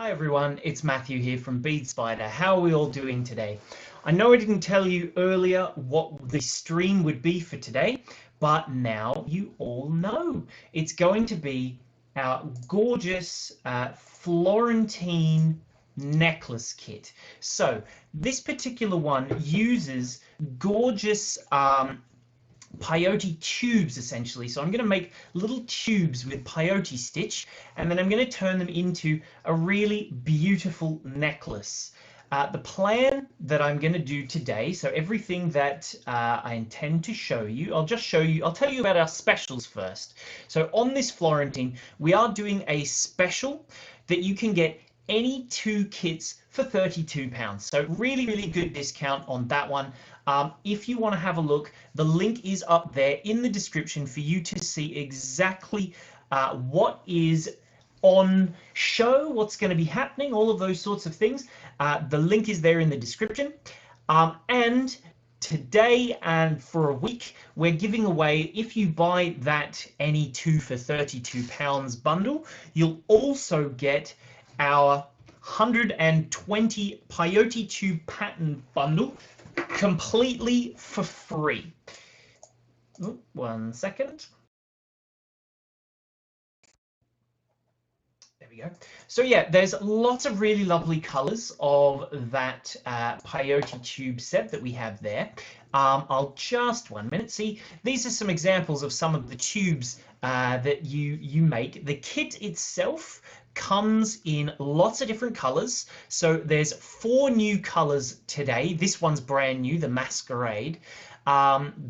Hi everyone, it's Matthew here from Bead Spider. How are we all doing today? I know I didn't tell you earlier what the stream would be for today, but now you all know. It's going to be our gorgeous Florentine necklace kit. So this particular one uses gorgeous peyote tubes essentially. So I'm going to make little tubes with peyote stitch, and then I'm going to turn them into a really beautiful necklace. The plan that I'm going to do today, so everything that I intend to show you, I'll tell you about our specials first. So on this Florentine, we are doing a special that you can get any two kits for £32. So really, really good discount on that one. If you want to have a look, the link is up there in the description for you to see exactly what is on show, what's going to be happening, all of those sorts of things. The link is there in the description. And today and for a week, we're giving away, if you buy that any two for £32 bundle, you'll also get our 120 Peyote Tube pattern bundle completely for free. Oh, 1 second. There we go. So yeah, there's lots of really lovely colors of that Peyote Tube set that we have there. I'll just 1 minute. See, these are some examples of some of the tubes that you make. The kit itself comes in lots of different colors. So there's 4 new colors today. This one's brand new, the Masquerade.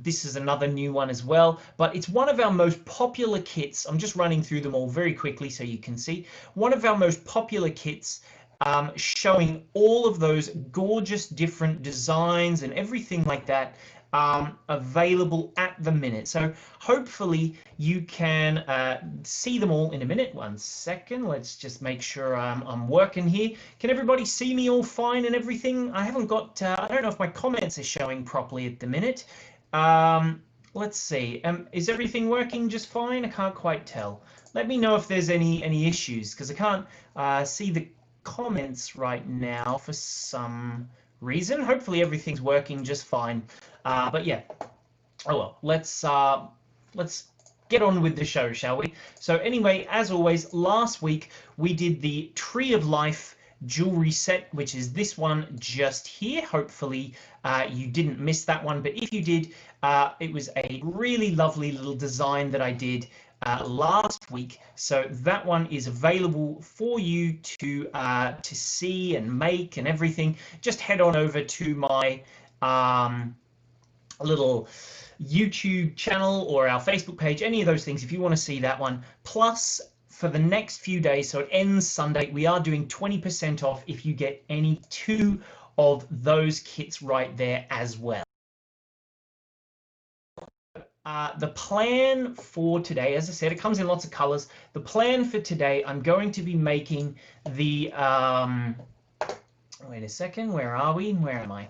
This is another new one as well, but it's one of our most popular kits. I'm just running through them all very quickly so you can see. One of our most popular kits, showing all of those gorgeous different designs and everything like that, available at the minute. So hopefully you can see them all in a minute. 1 second, let's just make sure I'm working here. Can everybody see me all fine and everything? I haven't got, I don't know if my comments are showing properly at the minute. Let's see, is everything working just fine? I can't quite tell. Let me know if there's any issues, because I can't see the comments right now for some reason. Hopefully everything's working just fine. But yeah, oh well, let's get on with the show, shall we? So anyway, as always, last week we did the Tree of Life jewelry set, which is this one just here. Hopefully you didn't miss that one, but if you did, it was a really lovely little design that I did last week. So that one is available for you to see and make and everything. Just head on over to my little YouTube channel or our Facebook page, any of those things, if you want to see that one. Plus, for the next few days, so it ends Sunday, we are doing 20% off if you get any 2 of those kits right there as well. The plan for today, as I said, it comes in lots of colors. The plan for today, I'm going to be making the, wait a second, where are we? Where am I?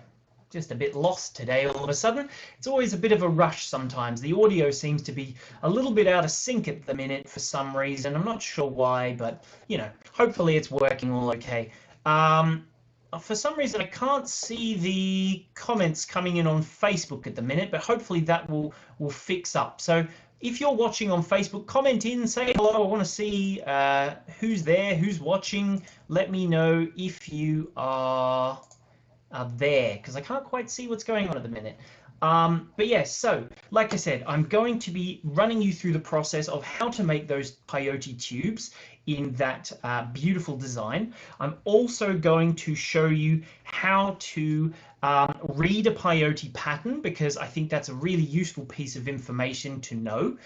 Just a bit lost today all of a sudden. It's always a bit of a rush sometimes. The audio seems to be a little bit out of sync at the minute for some reason. I'm not sure why, but you know, hopefully it's working all okay. For some reason I can't see the comments coming in on Facebook at the minute, but hopefully that will fix up. So if you're watching on Facebook, comment in, say hello. I want to see who's there, who's watching. Let me know if you are there, because I can't quite see what's going on at the minute. But yes, so like I said, I'm going to be running you through the process of how to make those peyote tubes in that beautiful design. I'm also going to show you how to read a peyote pattern, because I think that's a really useful piece of information to know,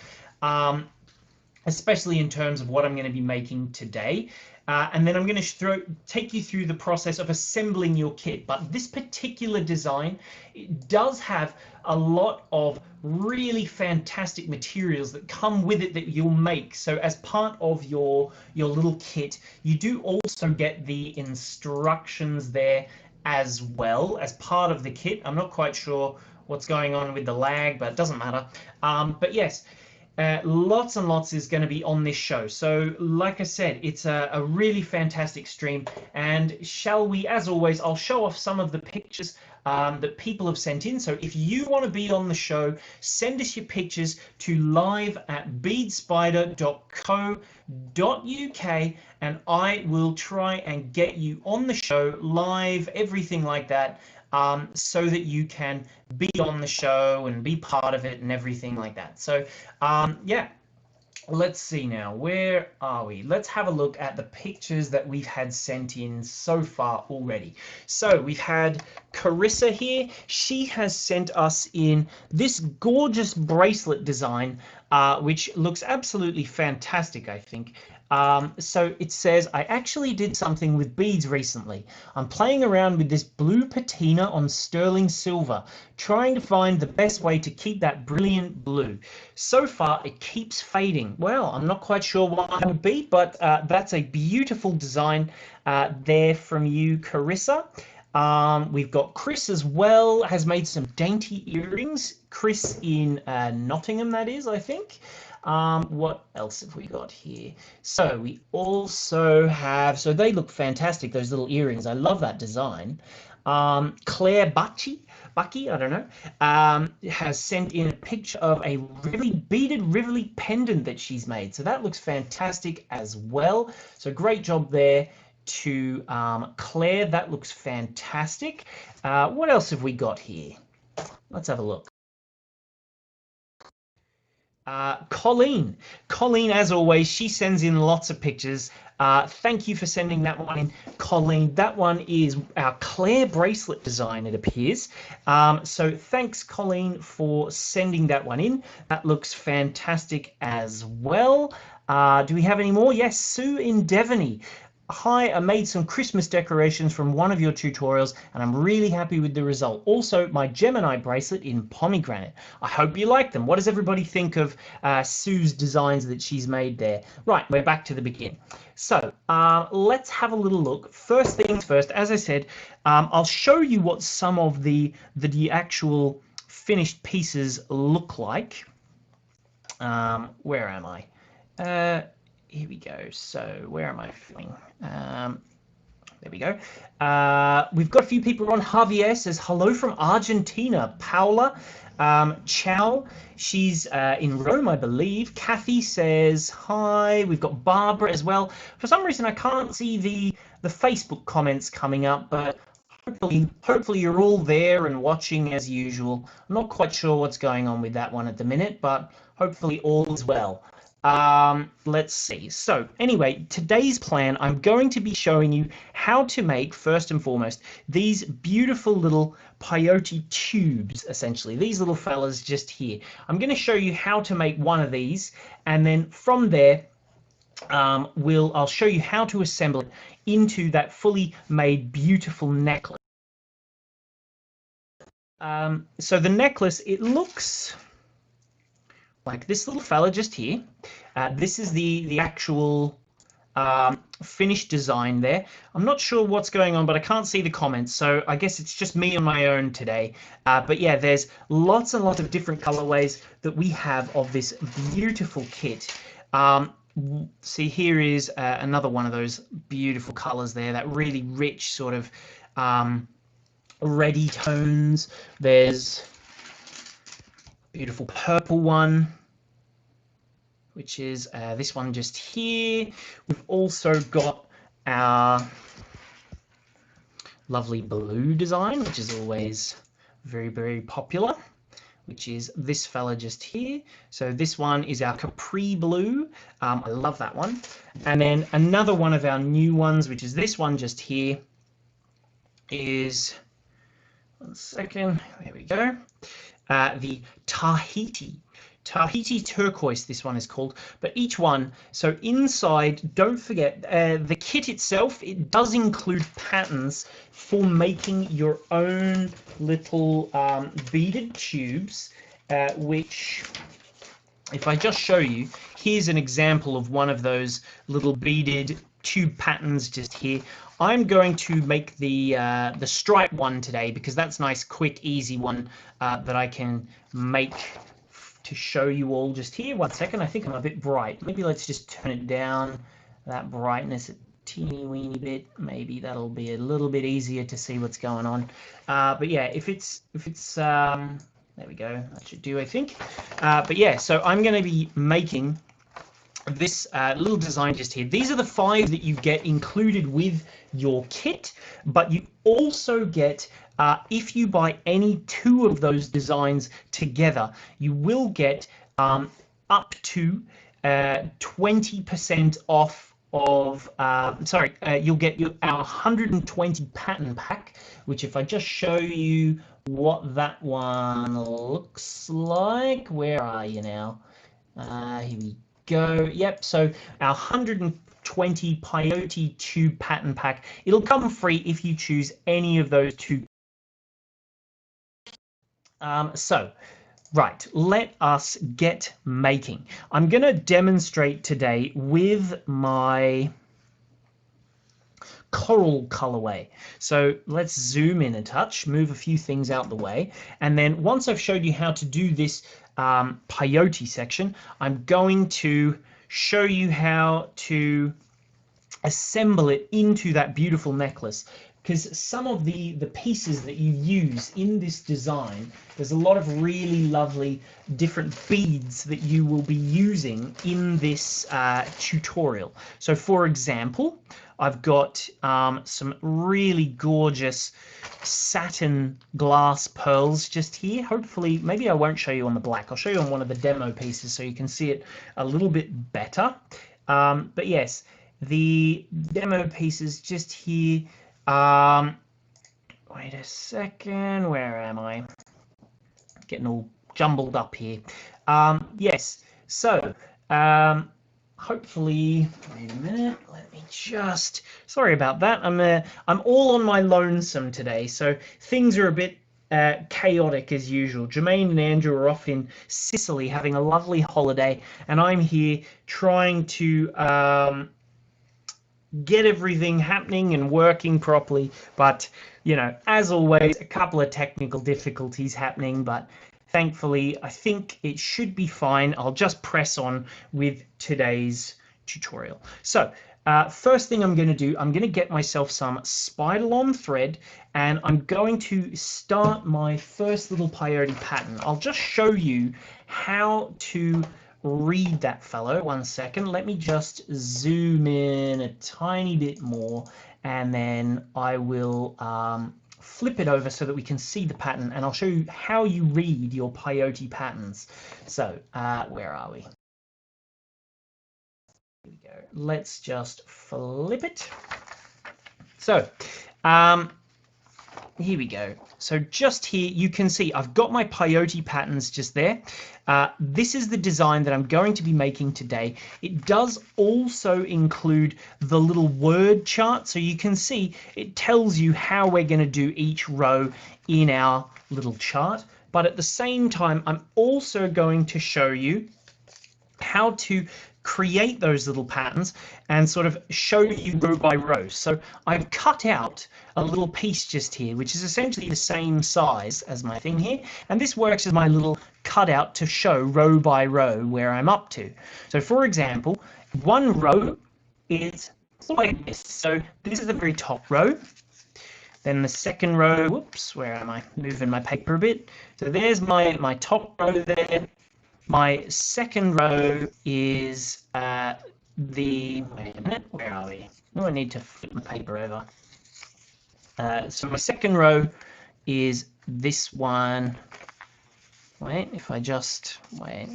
especially in terms of what I'm going to be making today. And then I'm going to take you through the process of assembling your kit. But this particular design, it does have a lot of really fantastic materials that come with it that you'll make. So as part of your little kit, you do also get the instructions there as well as part of the kit. I'm not quite sure what's going on with the lag, but it doesn't matter. But yes, lots and lots is going to be on this show. So like I said, it's a really fantastic stream. And shall we, as always, I'll show off some of the pictures that people have sent in. So if you want to be on the show, send us your pictures to live@beadspider.co.uk and I will try and get you on the show live, everything like that, so that you can be on the show and be part of it and everything like that. So yeah, let's see now, where are we? Let's have a look at the pictures that we've had sent in so far already. So we've had Carissa here. She has sent us in this gorgeous bracelet design, which looks absolutely fantastic, I think. So it says, I actually did something with beads recently. I'm playing around with this blue patina on sterling silver, trying to find the best way to keep that brilliant blue. So far, it keeps fading. Well, I'm not quite sure what that would be, but that's a beautiful design there from you, Carissa. We've got Chris as well, has made some dainty earrings. Chris in Nottingham, that is, I think. What else have we got here? So we also have, so they look fantastic, those little earrings. I love that design. Claire Bucky, I don't know, has sent in a picture of a beaded Rivoli pendant that she's made. So that looks fantastic as well. So great job there to Claire. That looks fantastic. What else have we got here? Let's have a look. Colleen, as always, she sends in lots of pictures. Thank you for sending that one in, Colleen. That one is our Claire bracelet design, it appears. So thanks, Colleen, for sending that one in. That looks fantastic as well. Do we have any more? Yes, Sue in Devony. Hi, I made some Christmas decorations from one of your tutorials and I'm really happy with the result. Also, my Gemini bracelet in pomegranate. I hope you like them. What does everybody think of Sue's designs that she's made there? Right, we're back to the beginning. So let's have a little look. First things first, as I said, I'll show you what some of the actual finished pieces look like. Where am I? Here we go. So where am I feeling? There we go. We've got a few people on. Javier says hello from Argentina. Paula Chow, she's in Rome, I believe. Kathy says hi. We've got Barbara as well. For some reason I can't see the Facebook comments coming up, but hopefully you're all there and watching as usual. I'm not quite sure what's going on with that one at the minute, but hopefully all is well. Let's see. So anyway, today's plan, I'm going to be showing you how to make, first and foremost, these beautiful little peyote tubes, essentially. These little fellas just here. I'm going to show you how to make one of these, and then from there, I'll show you how to assemble it into that fully made beautiful necklace. So the necklace, it looks like this little fella just here. This is the actual finished design there. I'm not sure what's going on, but I can't see the comments, so I guess it's just me on my own today. But yeah, there's lots and lots of different colorways that we have of this beautiful kit. See, here is another one of those beautiful colors there, that really rich sort of reddy tones. There's a beautiful purple one, which is this one just here. We've also got our lovely blue design, which is always very, very popular, which is this fella just here. So this one is our Capri Blue. I love that one. And then another one of our new ones, which is this one just here, is, one second, there we go, the Tahiti turquoise, this one is called. But each one, so inside, don't forget, the kit itself, it does include patterns for making your own little beaded tubes, which, if I just show you, here's an example of one of those little beaded tube patterns just here. I'm going to make the stripe one today because that's a nice, quick, easy one that I can make to show you all just here. 1 second, I think I'm a bit bright. Maybe let's just turn it down, that brightness a teeny weeny bit. Maybe that'll be a little bit easier to see what's going on. But yeah, if it's there we go, that should do, I think. But yeah, so I'm going to be making this little design just here. These are the 5 that you get included with your kit, but you also get, if you buy any 2 of those designs together, you will get up to 20% off of, you'll get our 120 pattern pack, which if I just show you what that one looks like, where are you now? Here we go. Yep, so our 120 Peyote Tube pattern pack, it'll come free if you choose any of those 2. Right, let us get making. I'm going to demonstrate today with my coral colorway. So let's zoom in a touch, move a few things out the way, and then once I've showed you how to do this peyote section, I'm going to show you how to assemble it into that beautiful necklace. Because some of the pieces that you use in this design, there's a lot of really lovely different beads that you will be using in this tutorial. So for example, I've got some really gorgeous satin glass pearls just here. Hopefully, maybe I won't show you on the black. I'll show you on one of the demo pieces so you can see it a little bit better. But yes, the demo pieces just here. Wait a second, where am I? Getting all jumbled up here. Yes, so hopefully, wait a minute, let me just, sorry about that. I'm all on my lonesome today, so things are a bit chaotic as usual. Jermaine and Andrew are off in Sicily having a lovely holiday, and I'm here trying to get everything happening and working properly, but you know, as always, a couple of technical difficulties happening, but thankfully I think it should be fine. I'll just press on with today's tutorial. So first thing I'm going to do, I'm going to get myself some spider-lon thread, and I'm going to start my first little peyote pattern. I'll just show you how to read that fellow. 1 second, let me just zoom in a tiny bit more, and then I will flip it over so that we can see the pattern, and I'll show you how you read your peyote patterns. So where are we? Here we go. Let's just flip it. So here we go. So just here you can see I've got my peyote patterns just there. This is the design that I'm going to be making today. It does also include the little word chart, so you can see it tells you how we're going to do each row in our little chart. But at the same time, I'm also going to show you how to create those little patterns and sort of show you row by row. So I've cut out a little piece just here, which is essentially the same size as my thing here, and this works as my little cutout to show row by row where I'm up to. So for example, one row is like this. So this is the very top row. Then the second row, whoops, where am I? Moving my paper a bit. So there's my top row there. My second row is wait a minute, where are we? Oh, I need to flip my paper over. So my second row is this one. Wait, if I just, wait,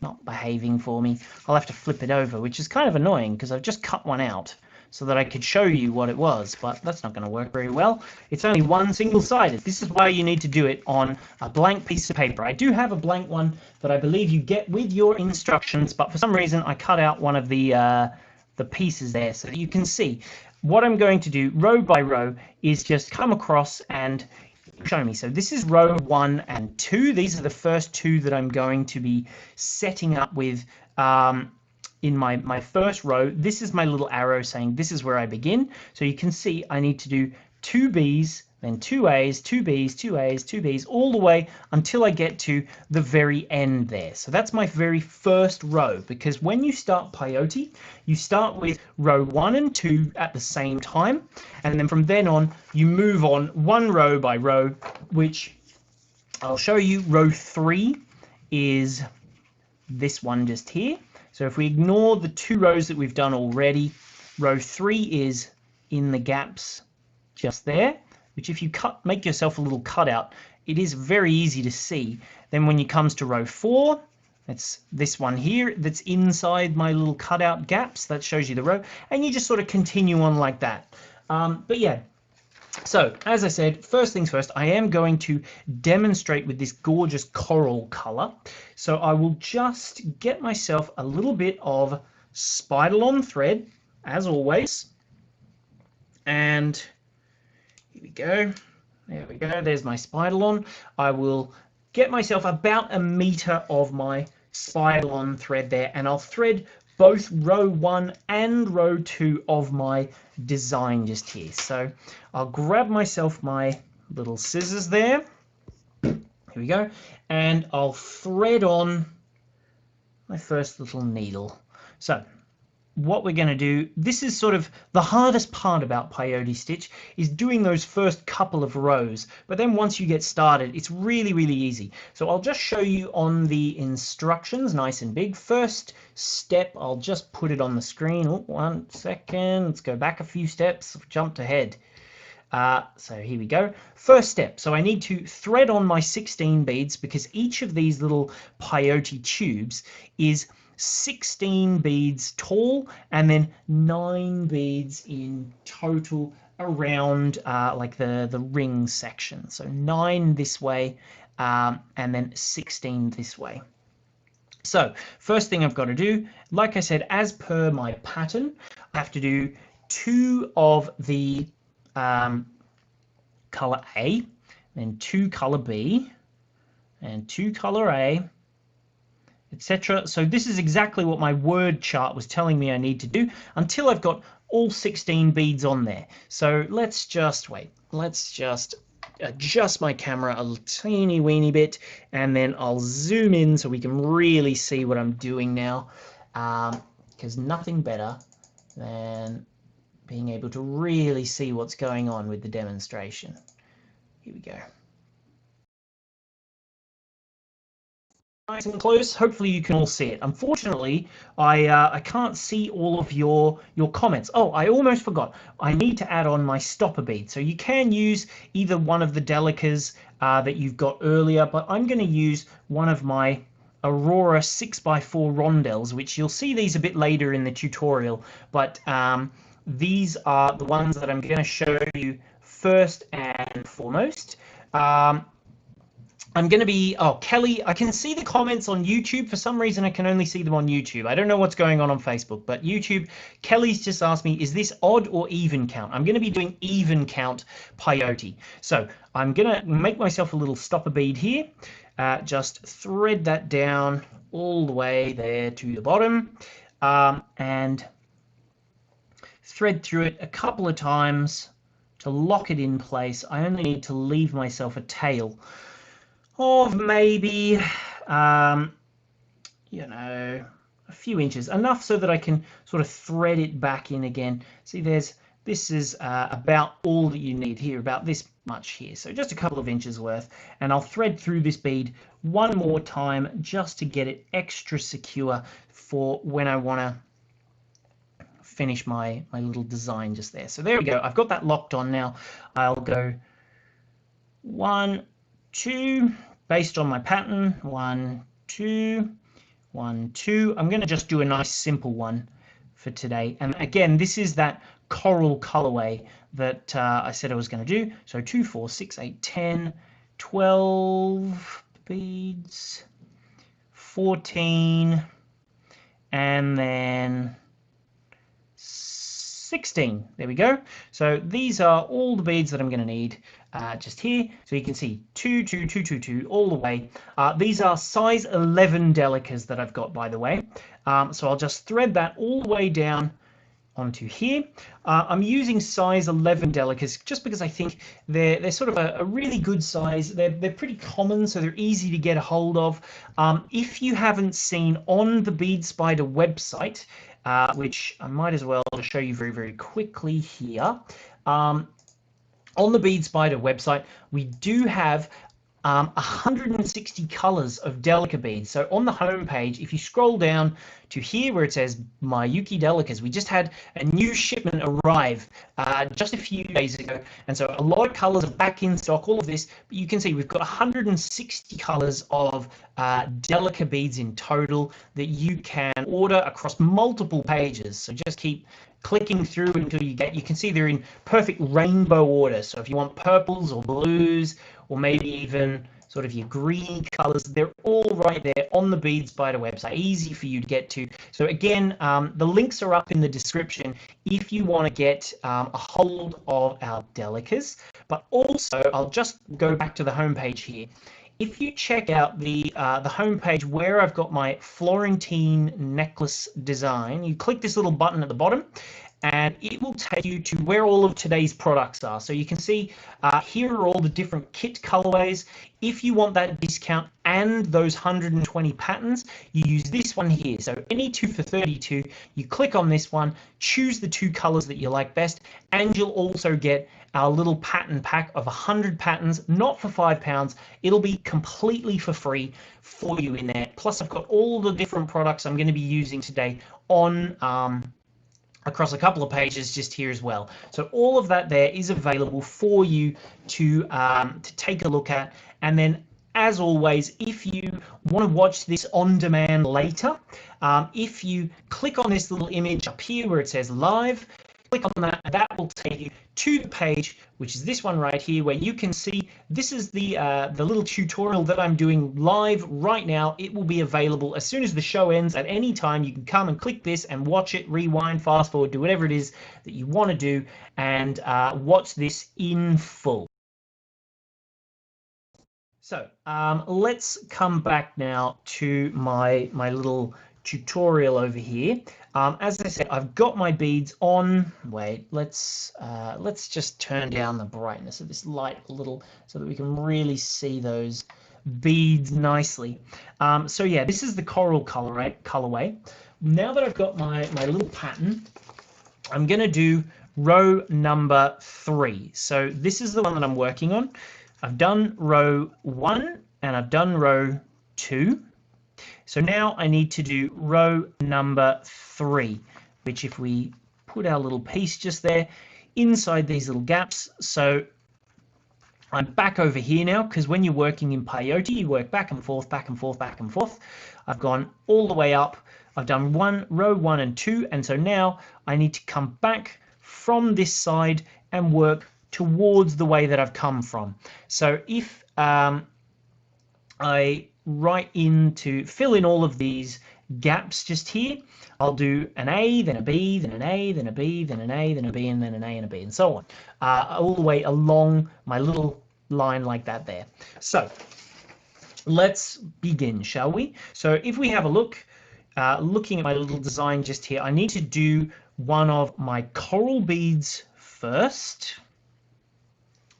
not behaving for me. I'll have to flip it over, which is kind of annoying because I've just cut one out so that I could show you what it was, but that's not going to work very well. It's only one single-sided. This is why you need to do it on a blank piece of paper. I do have a blank one that I believe you get with your instructions, but for some reason I cut out one of the pieces there so that you can see. What I'm going to do row by row is just come across and show me. So this is row 1 and 2. These are the first 2 that I'm going to be setting up with in my first row. This is my little arrow saying this is where I begin. So you can see I need to do 2 B's then 2 A's, 2 B's, 2 A's, 2 B's, all the way until I get to the very end there. So that's my very first row, because when you start peyote, you start with row 1 and 2 at the same time, and then from then on, you move on one row by row, which I'll show you. Row 3 is this one just here. So if we ignore the 2 rows that we've done already, row 3 is in the gaps just there, which if you make yourself a little cutout, it is very easy to see. Then when it comes to row 4, that's this one here that's inside my little cutout gaps, that shows you the row, and you just sort of continue on like that. But yeah, so as I said, first things first, I am going to demonstrate with this gorgeous coral color. So I will just get myself a little bit of spider-on thread, as always, and here we go. There we go. There's my spider-on. I will get myself about 1 meter of my spider-on thread there, and I'll thread both row 1 and row 2 of my design just here. So I'll grab myself my little scissors there. Here we go. And I'll thread on my first little needle. So what we're going to do, this is sort of the hardest part about peyote stitch, is doing those first couple of rows, but then once you get started, it's really easy. So I'll just show you on the instructions, nice and big. First step, I'll just put it on the screen. Oh, 1 second, let's go back a few steps. I've jumped ahead. So here we go. First step, so I need to thread on my 16 beads, because each of these little peyote tubes is 16 beads tall, and then 9 beads in total around like the ring section. So 9 this way, and then 16 this way. So first thing I've got to do, like I said, as per my pattern, I have to do 2 of the color A, then 2 color B, and 2 color A, etc. So this is exactly what my word chart was telling me I need to do until I've got all 16 beads on there. So let's just wait. Let's just adjust my camera a teeny weeny bit, and then I'll zoom in so we can really see what I'm doing now, because nothing better than being able to really see what's going on with the demonstration. Here we go. Nice and close. Hopefully you can all see it. Unfortunately, I can't see all of your comments. Oh, I almost forgot. I need to add on my stopper bead. So you can use either one of the delicas that you've got earlier, but I'm going to use one of my Aurora 6x4 rondelles, which you'll see these a bit later in the tutorial, but these are the ones that I'm going to show you first and foremost. I'm going to be, oh, Kelly, I can see the comments on YouTube. For some reason, I can only see them on YouTube. I don't know what's going on Facebook, but YouTube, Kelly's just asked me, is this odd or even count? I'm going to be doing even count peyote. So I'm going to make myself a little stopper bead here. Just thread that down all the way there to the bottom, and thread through it a couple of times to lock it in place. I only need to leave myself a tail of maybe, you know, a few inches, enough so that I can sort of thread it back in again. See, this is about all that you need here, about this much here. So just a couple of inches worth, and I'll thread through this bead one more time just to get it extra secure for when I want to finish my little design just there. So there we go. I've got that locked on now. I'll go 1, 2, based on my pattern, 1, 2, 1, 2. I'm going to just do a nice simple one for today. And again, this is that coral colorway that I said I was going to do. So 2, 4, 6, 8, 10, 12 beads, 14, and then 16. There we go. So these are all the beads that I'm going to need just here. So you can see 2, 2, 2, 2, 2 all the way. These are size 11 delicas that I've got, by the way. So I'll just thread that all the way down onto here. I'm using size 11 delicas just because I think they're sort of a really good size. They're pretty common, so they're easy to get a hold of. If you haven't seen on the Bead Spider website, which I might as well show you very, very quickly here. On the Bead Spider website, we do have 160 colors of Delica beads. So on the home page, if you scroll down to here where it says Mayuki Delicas, we just had a new shipment arrive just a few days ago, and so a lot of colors are back in stock, all of this. But you can see we've got 160 colors of Delica beads in total that you can order across multiple pages. So just keep clicking through until you can see they're in perfect rainbow order. So if you want purples or blues, or maybe even sort of your green colors, they're all right there on the Bead Spider website, easy for you to get to. So again, the links are up in the description if you want to get a hold of our Delicas. But also, I'll just go back to the homepage here. If you check out the homepage where I've got my Florentine necklace design, you click this little button at the bottom, and it will take you to where all of today's products are. So you can see here are all the different kit colorways. If you want that discount and those 120 patterns, you use this one here. So any 2 for 32, you click on this one, choose the 2 colors that you like best, and you'll also get our little pattern pack of 100 patterns, not for £5. It'll be completely for free for you in there. Plus I've got all the different products I'm going to be using today on across a couple of pages just here as well. So all of that there is available for you to take a look at. And then, as always, if you want to watch this on demand later, if you click on this little image up here where it says live, click on that, and that will take you to the page, which is this one right here, where you can see this is the little tutorial that I'm doing live right now. It will be available as soon as the show ends. At any time, you can come and click this and watch it, rewind, fast forward, do whatever it is that you want to do, and watch this in full. So let's come back now to my little tutorial over here. As I said, I've got my beads on. Wait, let's just turn down the brightness of this light a little so that we can really see those beads nicely. So yeah, this is the coral colorway. Now that I've got my little pattern, I'm going to do row number 3. So this is the one that I'm working on. I've done row 1 and I've done row 2. So now I need to do row number 3, which if we put our little piece just there inside these little gaps. So I'm back over here now, because when you're working in Peyote, you work back and forth, back and forth, back and forth. I've gone all the way up. I've done row 1 and 2, and so now I need to come back from this side and work towards the way that I've come from. So if I write in to fill in all of these gaps just here, I'll do an A, then a B, then an A, then a B, then an A, then a B, and then an A and a B, and so on, all the way along my little line like that there. So let's begin, shall we? So if we have a look, looking at my little design just here, I need to do one of my coral beads first.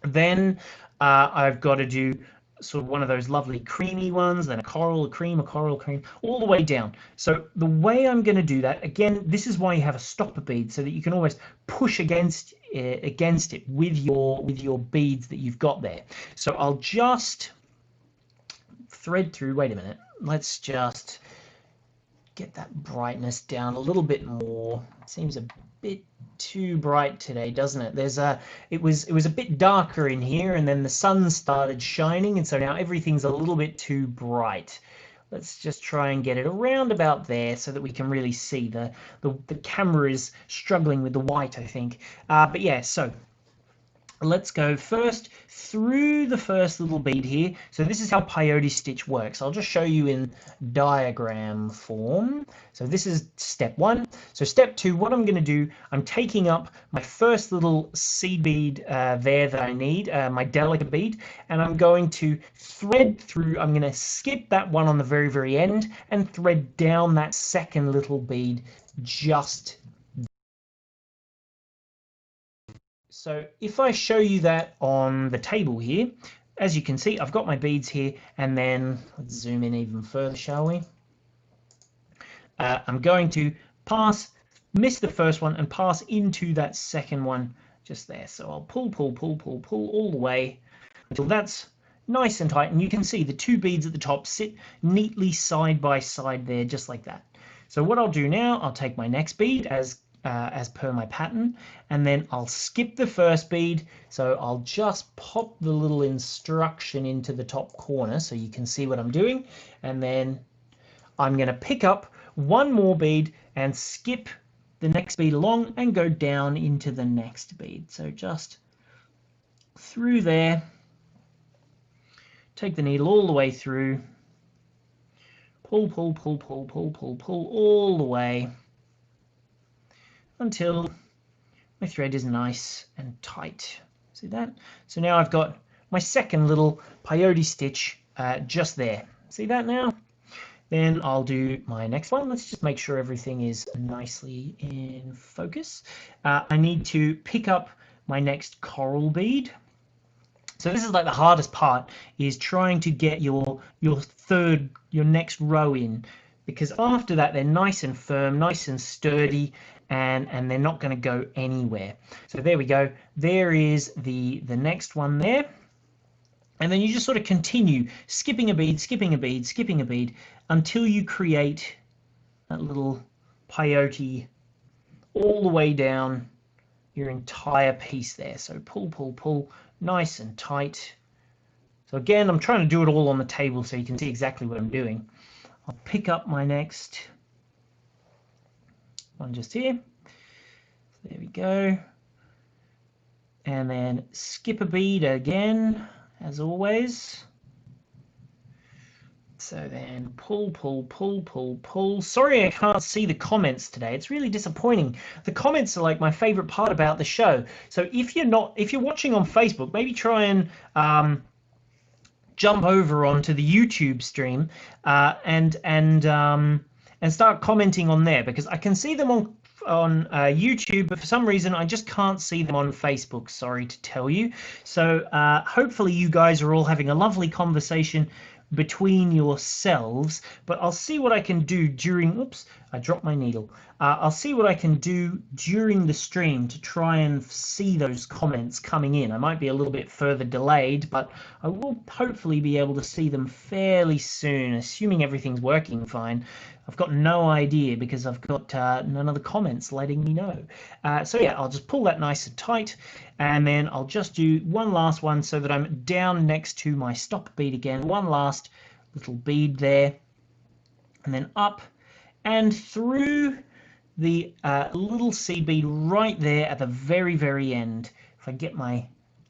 Then I've got to do sort of one of those lovely creamy ones, then a coral, a cream, all the way down. So the way I'm going to do that, again, this is why you have a stopper bead, so that you can always push against it with your beads that you've got there. So I'll just thread through. Wait a minute. Let's just get that brightness down a little bit more. It seems a bit too bright today, doesn't it? It was a bit darker in here, and then the sun started shining, and so now everything's a little bit too bright. Let's just try and get it around about there so that we can really see. The camera is struggling with the white, I think. But yeah, so let's go first through the first little bead here. So this is how peyote stitch works. I'll just show you in diagram form. So this is step 1. So step 2, what I'm going to do, I'm taking up my first little seed bead there that I need, my delicate bead, and I'm going to thread through. I'm going to skip that one on the very, very end and thread down that second little bead just So if I show you that on the table here, as you can see, I've got my beads here, and then let's zoom in even further, shall we? I'm going to miss the first one and pass into that second one just there. So I'll pull all the way until that's nice and tight, and you can see the two beads at the top sit neatly side by side there, just like that. So what I'll do now, I'll take my next bead as per my pattern, and then I'll skip the first bead. So I'll just pop the little instruction into the top corner so you can see what I'm doing, and then I'm going to pick up one more bead and skip the next bead along and go down into the next bead. So just through there, take the needle all the way through, pull all the way until my thread is nice and tight. See that? So now I've got my second little peyote stitch just there. See that now? Then I'll do my next one. Let's just make sure everything is nicely in focus. I need to pick up my next coral bead. So this is like the hardest part, is trying to get your next row in, because after that they're nice and firm, nice and sturdy, and they're not going to go anywhere. So there we go. There is the next one there. And then you just sort of continue skipping a bead, skipping a bead, skipping a bead until you create that little peyote all the way down your entire piece there. So pull, nice and tight. So again, I'm trying to do it all on the table so you can see exactly what I'm doing. I'll pick up my next one just here. So there we go. And then skip a bead again, as always. So then pull. Sorry I can't see the comments today. It's really disappointing. The comments are like my favorite part about the show. So if you're watching on Facebook, maybe try and jump over onto the YouTube stream and start commenting on there, because I can see them on YouTube, but for some reason I just can't see them on Facebook. Sorry to tell you. So hopefully you guys are all having a lovely conversation between yourselves, but I'll see what I can do during, oops, I dropped my needle. I'll see what I can do during the stream to try and see those comments coming in. I might be a little bit further delayed, but I will hopefully be able to see them fairly soon, assuming everything's working fine. I've got no idea because I've got none of the comments letting me know. So yeah, I'll just pull that nice and tight, and then I'll just do one last one so that I'm down next to my stop bead again. One last little bead there, and then up and through the little seed bead right there at the very end. If I get my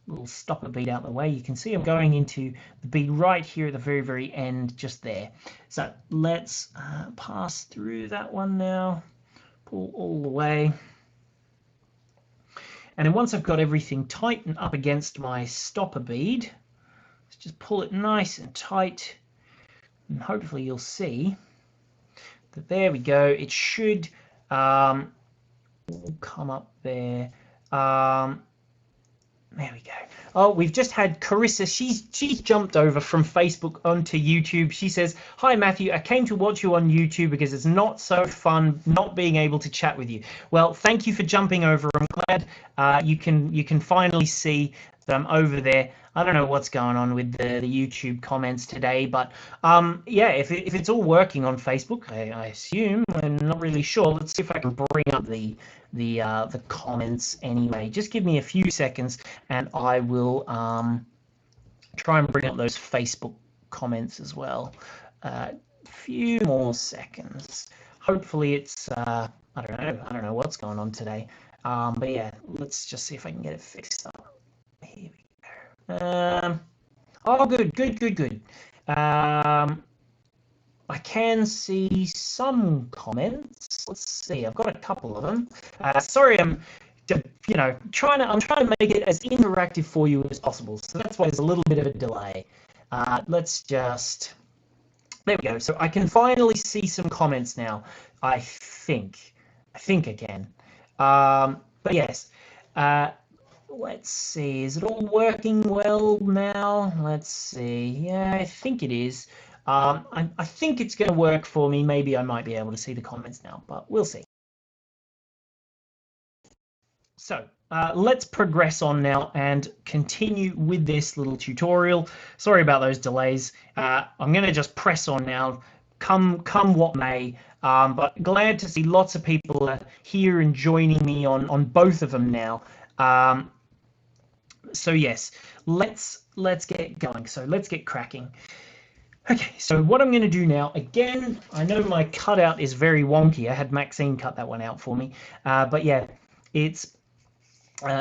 little stopper bead out of the way, you can see I'm going into the bead right here at the very end, just there. So let's pass through that one now, pull all the way, and then once I've got everything tight and up against my stopper bead, let's just pull it nice and tight, and hopefully you'll see that there we go. It should all come up there. There we go. Oh, we've just had Carissa. She's jumped over from Facebook onto YouTube. She says, "Hi Matthew, I came to watch you on YouTube because it's not so fun not being able to chat with you." Well, thank you for jumping over. I'm glad you can finally see that I'm over there. I don't know what's going on with the YouTube comments today, but yeah, if it's all working on Facebook, I assume. I'm not really sure. Let's see if I can bring up the comments anyway. Just give me a few seconds and I will try and bring up those Facebook comments as well. A few more seconds. Hopefully it's I don't know what's going on today, but yeah, let's just see if I can get it fixed up. Here we go. Oh, good. I can see some comments. Let's see. I've got a couple of them. Sorry, I'm trying to make it as interactive for you as possible. So that's why there's a little bit of a delay. Let's just. There we go. So I can finally see some comments now. I think I can. But yes. let's see, is it all working well now? Let's see. Yeah, I think it is. I think it's going to work for me. Maybe I might be able to see the comments now, but we'll see. So let's progress on now and continue with this little tutorial. Sorry about those delays. I'm going to just press on now, come what may. But glad to see lots of people here and joining me on both of them now. So yes, let's get going. So let's get cracking. Okay, so what I'm going to do now, again, I know my cutout is very wonky. I had Maxine cut that one out for me. But yeah, it's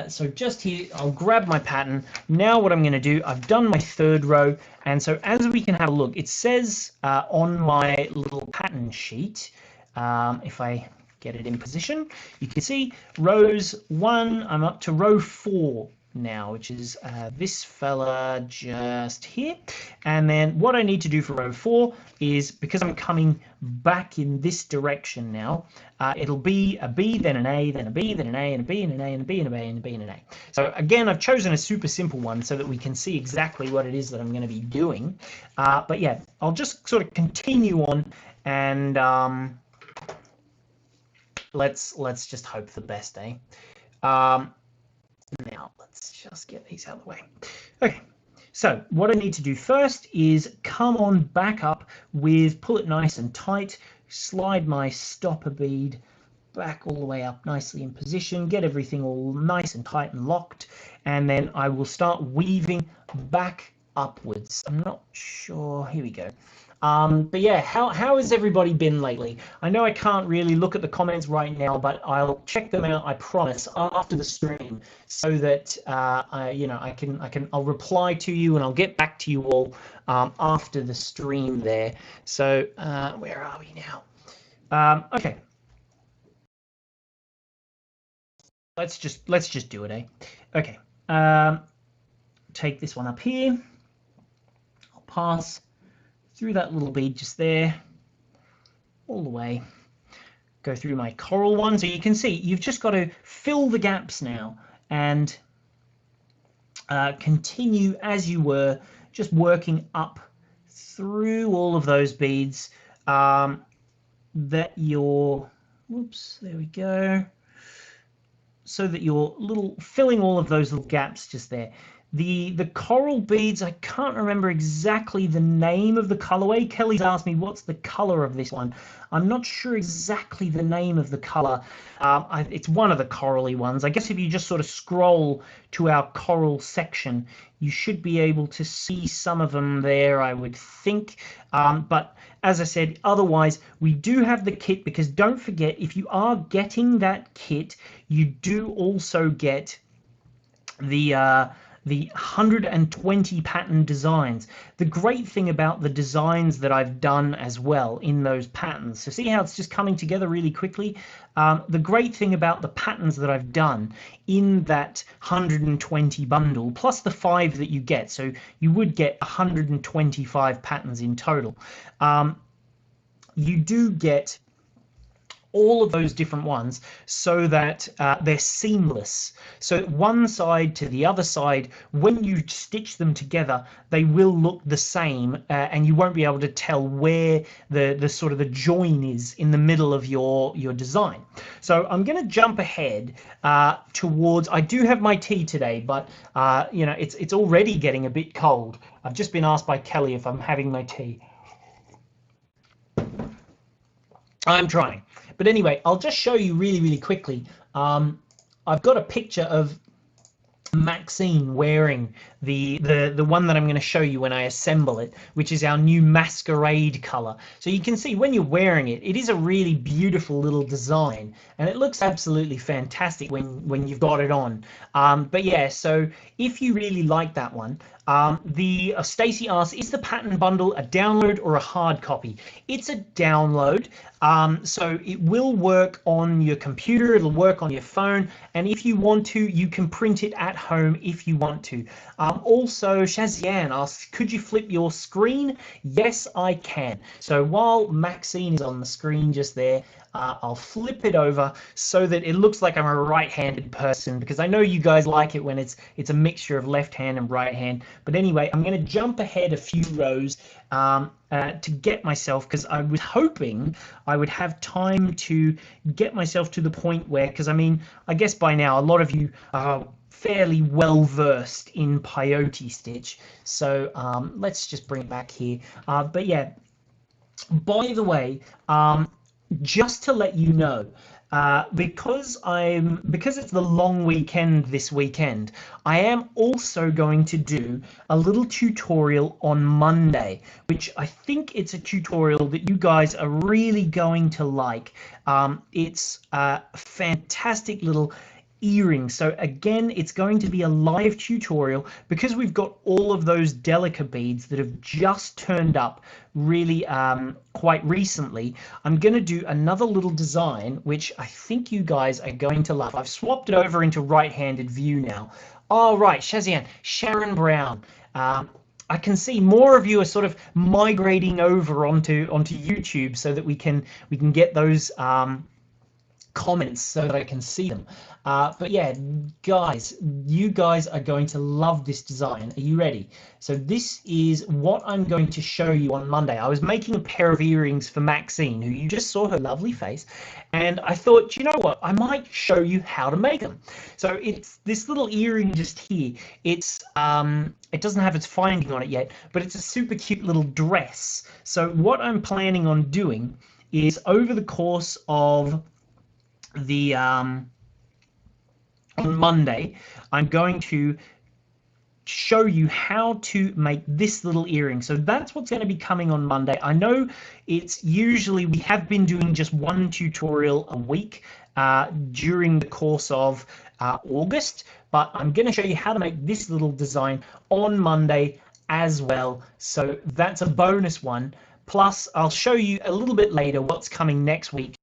so just here, I'll grab my pattern. Now what I'm going to do, I've done my third row, and so as we can have a look, it says on my little pattern sheet, if I get it in position, you can see rows 1, I'm up to row 4 now, which is this fella just here. And then what I need to do for row 4 is, because I'm coming back in this direction now, it'll be a B, then an A, then a B, then an A, and a B, and an A, and a B, and a B, and a B, and an A. So again, I've chosen a super simple one so that we can see exactly what it is that I'm going to be doing. But yeah, I'll just sort of continue on, and let's just hope for the best, eh? Now, let's just get these out of the way. Okay, so what I need to do first is come on back up with, pull it nice and tight, slide my stopper bead back all the way up nicely in position, get everything all nice and tight and locked, and then I will start weaving back upwards. I'm not sure, here we go. But yeah, how has everybody been lately? I know I can't really look at the comments right now, but I'll check them out, I promise, after the stream, so that I'll reply to you and I'll get back to you all after the stream there. So where are we now? Okay. Let's just do it, eh? Okay. Take this one up here. I'll pass through that little bead just there, all the way, go through my coral one. So you can see you've just got to fill the gaps now and continue as you were, just working up through all of those beads that you're, whoops, there we go, so that you're filling all of those little gaps just there. The coral beads, I can't remember exactly the name of the colorway. Kelly's asked me what's the color of this one. I'm not sure exactly the name of the color. It's one of the corally ones. I guess if you just sort of scroll to our coral section, you should be able to see some of them there, I would think. But as I said, otherwise, we do have the kit, because don't forget, if you are getting that kit, you do also get the 120 pattern designs. The great thing about the designs that I've done as well in those patterns, so see how it's just coming together really quickly? The great thing about the patterns that I've done in that 120 bundle, plus the 5 that you get, so you would get 125 patterns in total, you do get all of those different ones so that they're seamless. So one side to the other side, when you stitch them together, they will look the same, and you won't be able to tell where the sort of the join is in the middle of your design. So I'm going to jump ahead towards, I do have my tea today, but you know, it's already getting a bit cold. I've just been asked by Kelly if I'm having my tea. I'm trying. But anyway, I'll just show you really quickly. I've got a picture of Maxine wearing the one that I'm going to show you when I assemble it, which is our new masquerade color. So you can see when you're wearing it, it is a really beautiful little design, and it looks absolutely fantastic when you've got it on. But yeah, so if you really like that one, Stacy asks, is the pattern bundle a download or a hard copy? It's a download. So it will work on your computer, it'll work on your phone, and if you want to, you can print it at home if you want to. Also, Shazian asks, could you flip your screen? Yes, I can. So while Maxine is on the screen just there, I'll flip it over so that it looks like I'm a right-handed person, because I know you guys like it when it's a mixture of left hand and right hand. But anyway, I'm going to jump ahead a few rows to get myself, because I was hoping I would have time to get myself to the point where, because I mean, I guess by now a lot of you are fairly well versed in peyote stitch. So let's just bring it back here. But yeah, by the way, just to let you know, because it's the long weekend this weekend, I am also going to do a little tutorial on Monday, which I think it's a tutorial that you guys are really going to like. It's a fantastic little earring. So again, it's going to be a live tutorial because we've got all of those Delica beads that have just turned up really quite recently. I'm going to do another little design which I think you guys are going to love. I've swapped it over into right-handed view now. All right, Shazian, Sharon Brown. I can see more of you are sort of migrating over onto YouTube so that we can get those comments so that I can see them. But yeah, guys, you guys are going to love this design. Are you ready? So this is what I'm going to show you on Monday. I was making a pair of earrings for Maxine, who you just saw her lovely face, and I thought, you know what, I might show you how to make them. So it's this little earring just here. It's it doesn't have its finding on it yet, but it's a super cute little dress. So what I'm planning on doing is, over the course of the on Monday, I'm going to show you how to make this little earring. So that's what's going to be coming on Monday. I know it's usually, we have been doing just one tutorial a week during the course of August, but I'm going to show you how to make this little design on Monday as well. So that's a bonus one. Plus, I'll show you a little bit later what's coming next week.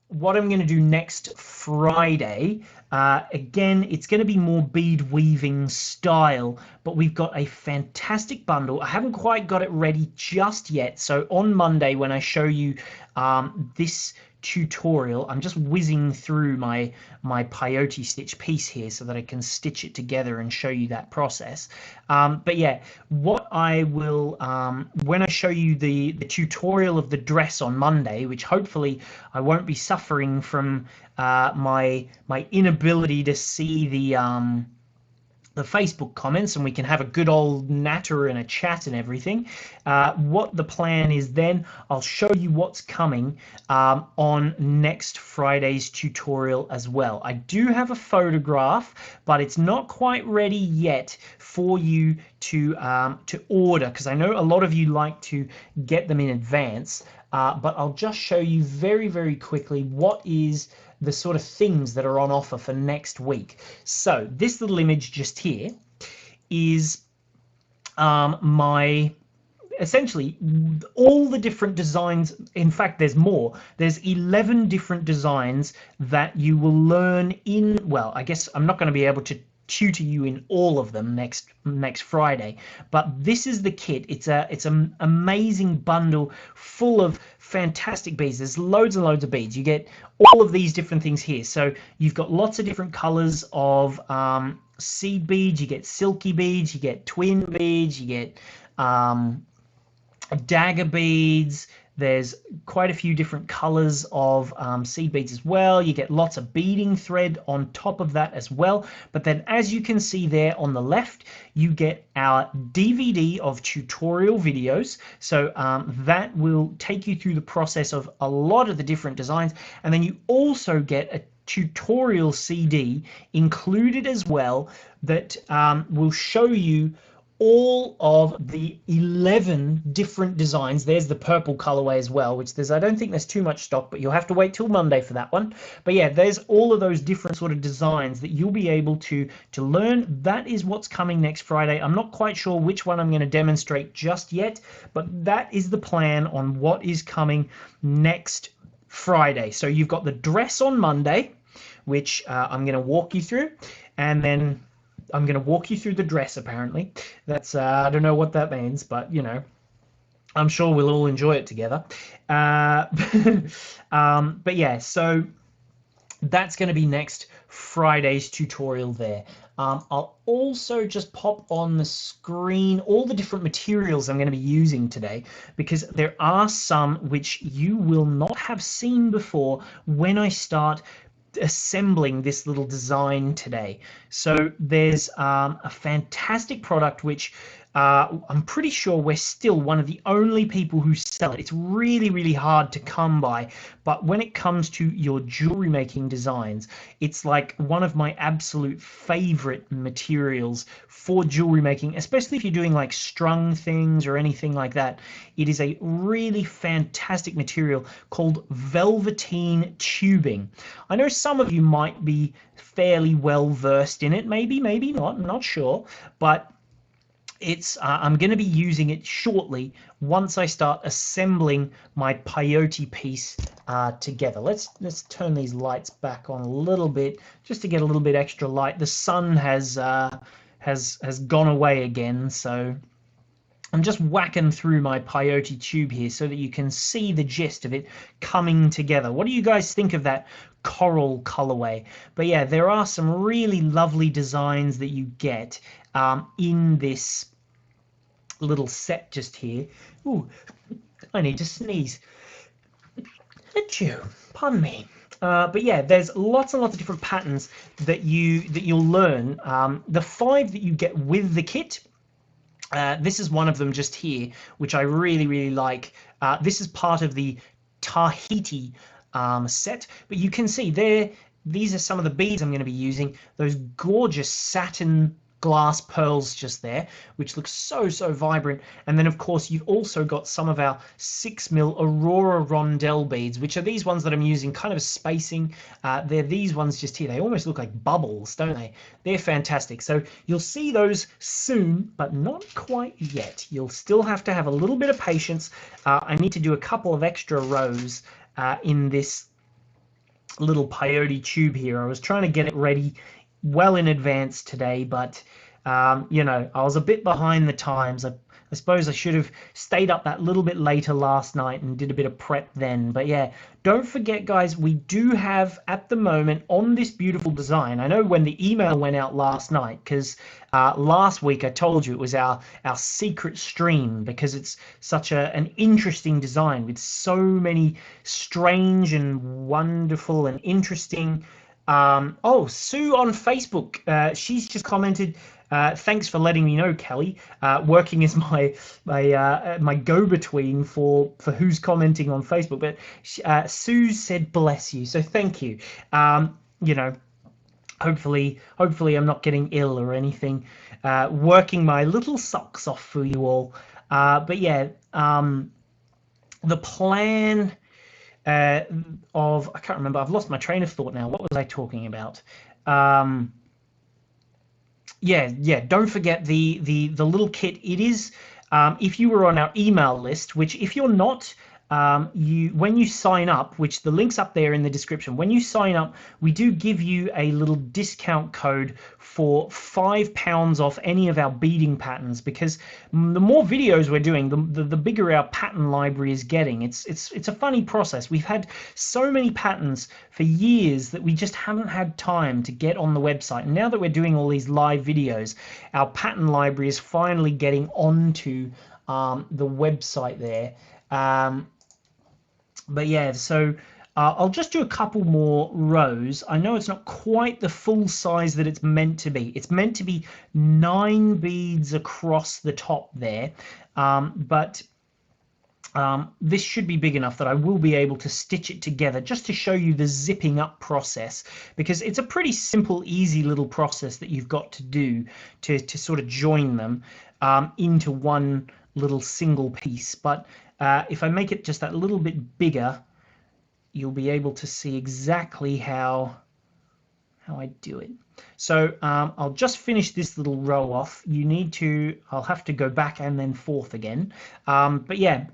What I'm going to do next Friday, again, it's going to be more bead weaving style, but we've got a fantastic bundle. I haven't quite got it ready just yet, so on Monday when I show you this tutorial, I'm just whizzing through my peyote stitch piece here so that I can stitch it together and show you that process. But yeah, what I will, when I show you the tutorial of the dress on Monday, which hopefully I won't be suffering from my inability to see the Facebook comments, and we can have a good old natter and a chat and everything. What the plan is then, I'll show you what's coming on next Friday's tutorial as well. I do have a photograph, but it's not quite ready yet for you to order, because I know a lot of you like to get them in advance. But I'll just show you very, very quickly what is the sort of things that are on offer for next week. So this little image just here is essentially all the different designs. In fact, there's more. There's 11 different designs that you will learn in, well, I guess I'm not going to be able to tutor you in all of them next Friday, but this is the kit. It's an amazing bundle full of fantastic beads. There's loads and loads of beads. You get all of these different things here. So you've got lots of different colors of seed beads. You get silky beads. You get twin beads. You get dagger beads. There's quite a few different colors of seed beads as well. You get lots of beading thread on top of that as well. But then, as you can see there on the left, you get our DVD of tutorial videos. So that will take you through the process of a lot of the different designs. And then you also get a tutorial CD included as well that will show you all of the 11 different designs. There's the purple colorway as well, which I don't think there's too much stock, but you'll have to wait till Monday for that one. But yeah, there's all of those different sort of designs that you'll be able to learn. That is what's coming next Friday. I'm not quite sure which one I'm going to demonstrate just yet, but that is the plan on what is coming next Friday. So you've got the dress on Monday, which I'm going to walk you through, and then I'm going to walk you through the dress, apparently. That's, I don't know what that means, but, you know, I'm sure we'll all enjoy it together. Uh, but yeah, so that's going to be next Friday's tutorial there. I'll also just pop on the screen all the different materials I'm going to be using today, because there are some which you will not have seen before when I start assembling this little design today. So there's a fantastic product which I'm pretty sure we're still one of the only people who sell it. It's really, really hard to come by, but when it comes to your jewelry making designs, it's like one of my absolute favorite materials for jewelry making, especially if you're doing like strung things or anything like that. It is a really fantastic material called Velvetine tubing. I know some of you might be fairly well versed in it, maybe not, I'm not sure, but it's I'm going to be using it shortly once I start assembling my peyote piece together. Let's turn these lights back on a little bit just to get a little bit extra light. The sun has gone away again, so I'm just whacking through my peyote tube here so that you can see the gist of it coming together. What do you guys think of that coral colorway? But yeah, there are some really lovely designs that you get in this little set just here. Ooh, I need to sneeze. Achoo, pardon me. But yeah, there's lots and lots of different patterns that you'll learn. The 5 that you get with the kit. This is one of them just here, which I really, really like. This is part of the Tahiti set, but you can see there, these are some of the beads I'm going to be using. Those gorgeous satin glass pearls just there, which looks so, so vibrant. And then, of course, you've also got some of our 6mm Aurora Rondelle beads, which are these ones that I'm using kind of a spacing. They're these ones just here. They almost look like bubbles, don't they? They're fantastic. So you'll see those soon, but not quite yet. You'll still have to have a little bit of patience. I need to do a couple of extra rows in this little peyote tube here. I was trying to get it ready well in advance today, but you know, I was a bit behind the times. I suppose I should have stayed up that little bit later last night and did a bit of prep then. But yeah, don't forget, guys, we do have at the moment on this beautiful design. I know when the email went out last night, because last week I told you it was our secret stream, because it's such an interesting design with so many strange and wonderful and interesting. Oh, Sue on Facebook, she's just commented, thanks for letting me know, Kelly. Working as my go-between for who's commenting on Facebook. But Sue said bless you, so thank you. You know, hopefully I'm not getting ill or anything. Working my little socks off for you all. But yeah, the plan of, I can't remember, I've lost my train of thought now. What was I talking about? Yeah, don't forget the little kit. It is, if you were on our email list, which if you're not, when you sign up, which the link's up there in the description, when you sign up, we do give you a little discount code for £5 off any of our beading patterns, because the more videos we're doing, the bigger our pattern library is getting. It's a funny process. We've had so many patterns for years that we just haven't had time to get on the website, and now that we're doing all these live videos, our pattern library is finally getting onto the website there. But yeah, so I'll just do a couple more rows. I know it's not quite the full size that it's meant to be. It's meant to be 9 beads across the top there, but this should be big enough that I will be able to stitch it together just to show you the zipping up process, because it's a pretty simple, easy little process that you've got to do to sort of join them into one little single piece. But if I make it just that little bit bigger, you'll be able to see exactly how I do it. So I'll just finish this little row off. I'll have to go back and then forth again. But yeah,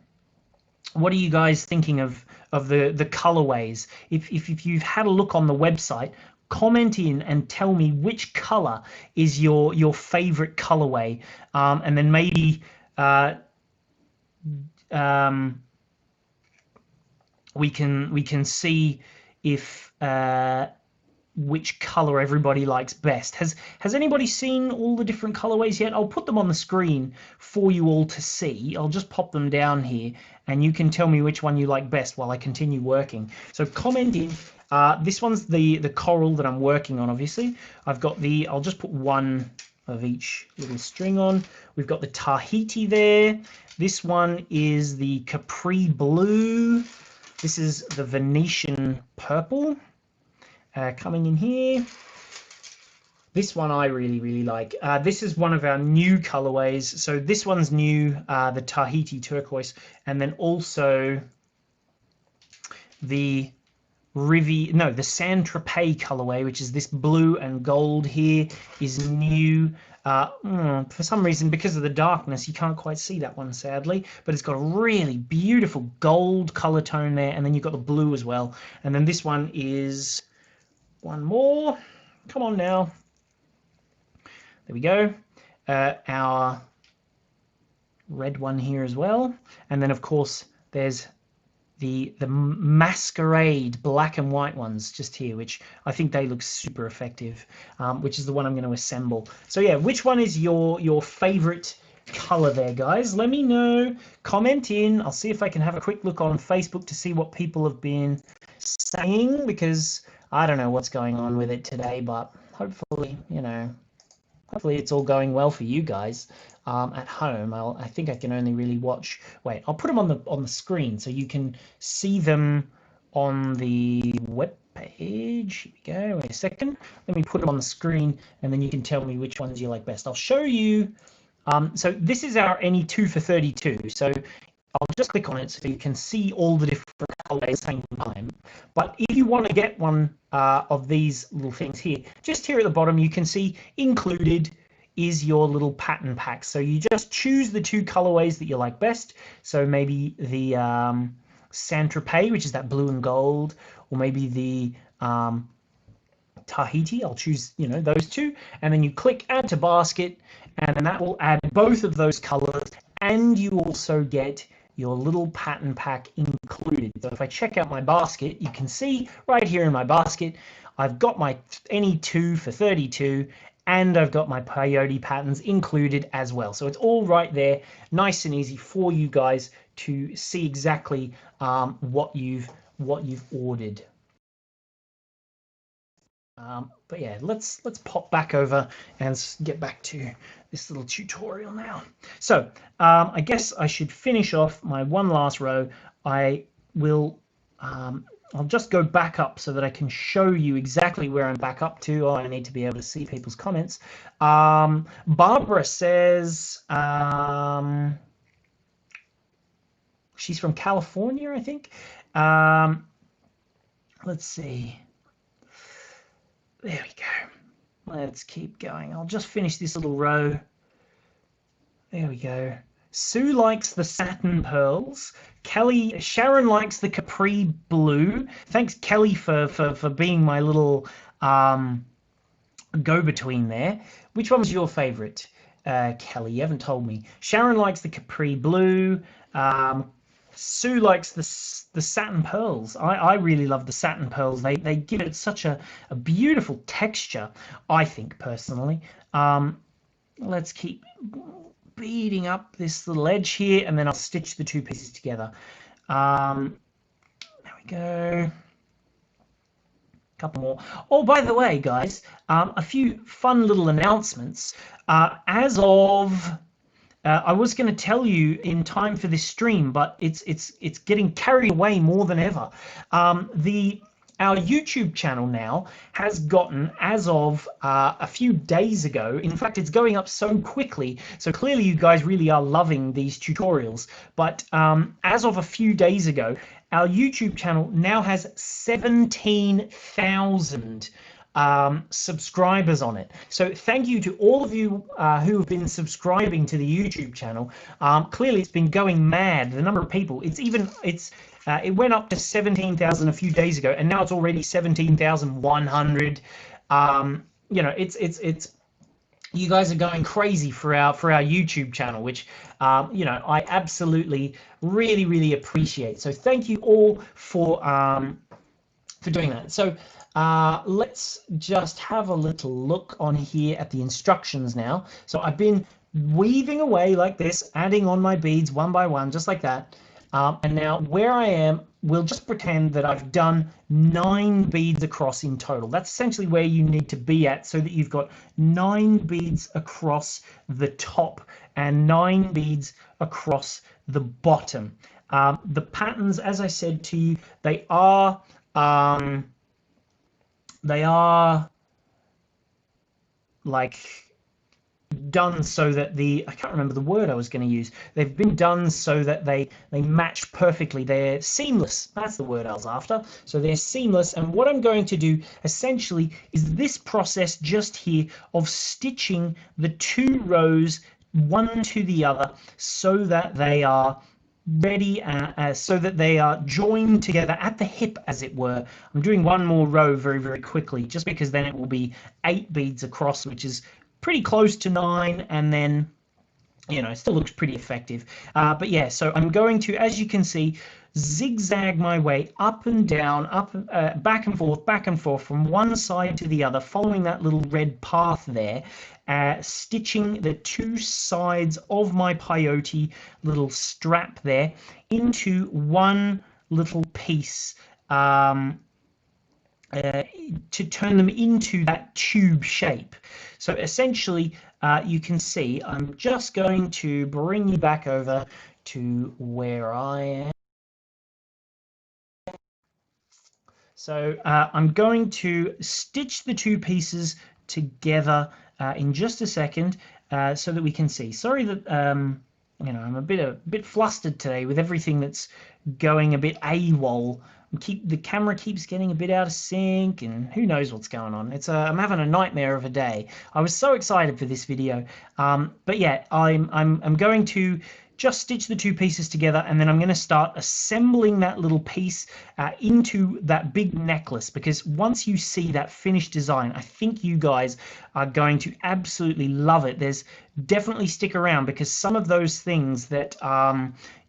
what are you guys thinking of the colorways? If you've had a look on the website, comment in and tell me which color is your favorite colorway, and then maybe we can see if which color everybody likes best. Has anybody seen all the different colorways yet? I'll put them on the screen for you all to see. I'll just pop them down here and you can tell me which one you like best while I continue working. So comment in. This one's the coral that I'm working on, obviously. I've got the, I'll just put one of each little string on. We've got the Tahiti there. This one is the Capri Blue. This is the Venetian Purple. Coming in here. This one I really like. This is one of our new colorways. So this one's new, the Tahiti Turquoise, and then also the the Saint Tropez colorway, which is this blue and gold here, is new. For some reason, because of the darkness, you can't quite see that one, sadly, but it's got a really beautiful gold color tone there, and then you've got the blue as well. And then this one is one more. Come on now. There we go. Our red one here as well. And then, of course, there's the Masquerade black and white ones just here, which I think they look super effective, which is the one I'm going to assemble. So yeah, which one is your favorite color there, guys? Let me know. Comment in. I'll see if I can have a quick look on Facebook to see what people have been saying, because I don't know what's going on with it today, but hopefully, hopefully it's all going well for you guys at home. I think I can only really watch. Wait, I'll put them on the screen so you can see them on the web page. Here we go. Wait a second. Let me put them on the screen, and then you can tell me which ones you like best. I'll show you. So this is our any 2 for 32. So I'll just click on it so you can see all the different colors at the same time. But if you want to get one of these little things here, just here at the bottom, you can see included is your little pattern pack. So you just choose the 2 colorways that you like best. So maybe the Saint Tropez, which is that blue and gold, or maybe the Tahiti. I'll choose, those 2, and then you click add to basket, and then that will add both of those colors, and you also get your little pattern pack included. So if I check out my basket, you can see right here in my basket, I've got my any 2 for 32, and I've got my peyote patterns included as well. So it's all right there, nice and easy for you guys to see exactly what you've ordered. But yeah, let's pop back over and get back to this little tutorial now. So I guess I should finish off my one last row. I will I'll just go back up so that I can show you exactly where I'm back up to. Oh, I need to be able to see people's comments. Barbara says she's from California, I think. Let's see. There we go. Let's keep going. I'll just finish this little row. There we go. Sue likes the satin pearls. Sharon likes the Capri Blue. Thanks, Kelly, for being my little go-between there. Which one was your favorite, Kelly? You haven't told me. Sharon likes the Capri Blue. Sue likes the satin pearls. I really love the satin pearls. They give it such a beautiful texture, I think, personally. Let's keep beading up this little edge here, and then I'll stitch the 2 pieces together. There we go. Couple more. Oh, by the way, guys, a few fun little announcements. As of I was going to tell you in time for this stream, but it's getting carried away more than ever. Our YouTube channel now has gotten, as of a few days ago, in fact, it's going up so quickly, so clearly you guys really are loving these tutorials, but as of a few days ago, our YouTube channel now has 17,000 subscribers on it. So thank you to all of you who have been subscribing to the YouTube channel. Clearly it's been going mad, the number of people. It went up to 17,000 a few days ago, and now it's already 17,100. It's you guys are going crazy for our YouTube channel, which you know, I absolutely really appreciate. So thank you all for doing that. So let's just have a little look on here at the instructions now. So I've been weaving away like this, adding on my beads one by one, just like that. And now where I am, we'll just pretend that I've done 9 beads across in total. That's essentially where you need to be at, so that you've got 9 beads across the top and 9 beads across the bottom. The patterns, as I said to you, they are like done so that I can't remember the word I was going to use. They've been done so that they match perfectly. They're seamless. That's the word I was after. So they're seamless. And what I'm going to do essentially is this process just here of stitching the 2 rows one to the other so that they are ready, so that they are joined together at the hip, as it were. I'm doing one more row very quickly, just because then it will be 8 beads across, which is pretty close to 9, and then, you know, it still looks pretty effective. But yeah, so I'm going to, as you can see, zigzag my way up and down, back and forth from one side to the other, following that little red path there, stitching the 2 sides of my peyote little strap there into one little piece, to turn them into that tube shape. So essentially, you can see I'm just going to bring you back over to where I am. So I'm going to stitch the 2 pieces together in just a second, so that we can see. Sorry that you know, I'm a bit flustered today with everything that's going a bit AWOL. The camera keeps getting a bit out of sync, and who knows what's going on. I'm having a nightmare of a day. I was so excited for this video, but yeah, I'm going to just stitch the 2 pieces together, and then I'm going to start assembling that little piece into that big necklace, because once you see that finished design, I think you guys are going to absolutely love it. There's definitely stick around, because some of those things that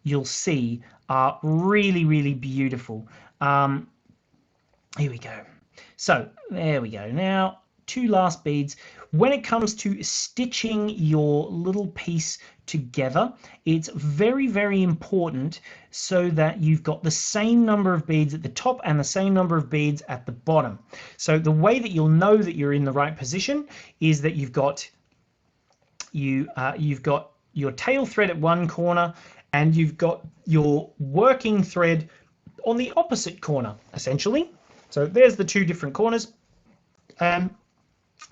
you'll see are really beautiful. Here we go. So there we go. Now 2 last beads. When it comes to stitching your little piece together, it's very important so that you've got the same number of beads at the top and the same number of beads at the bottom. So the way that you'll know that you're in the right position is that you've got your tail thread at one corner, and you've got your working thread on the opposite corner, essentially. So there's the 2 different corners.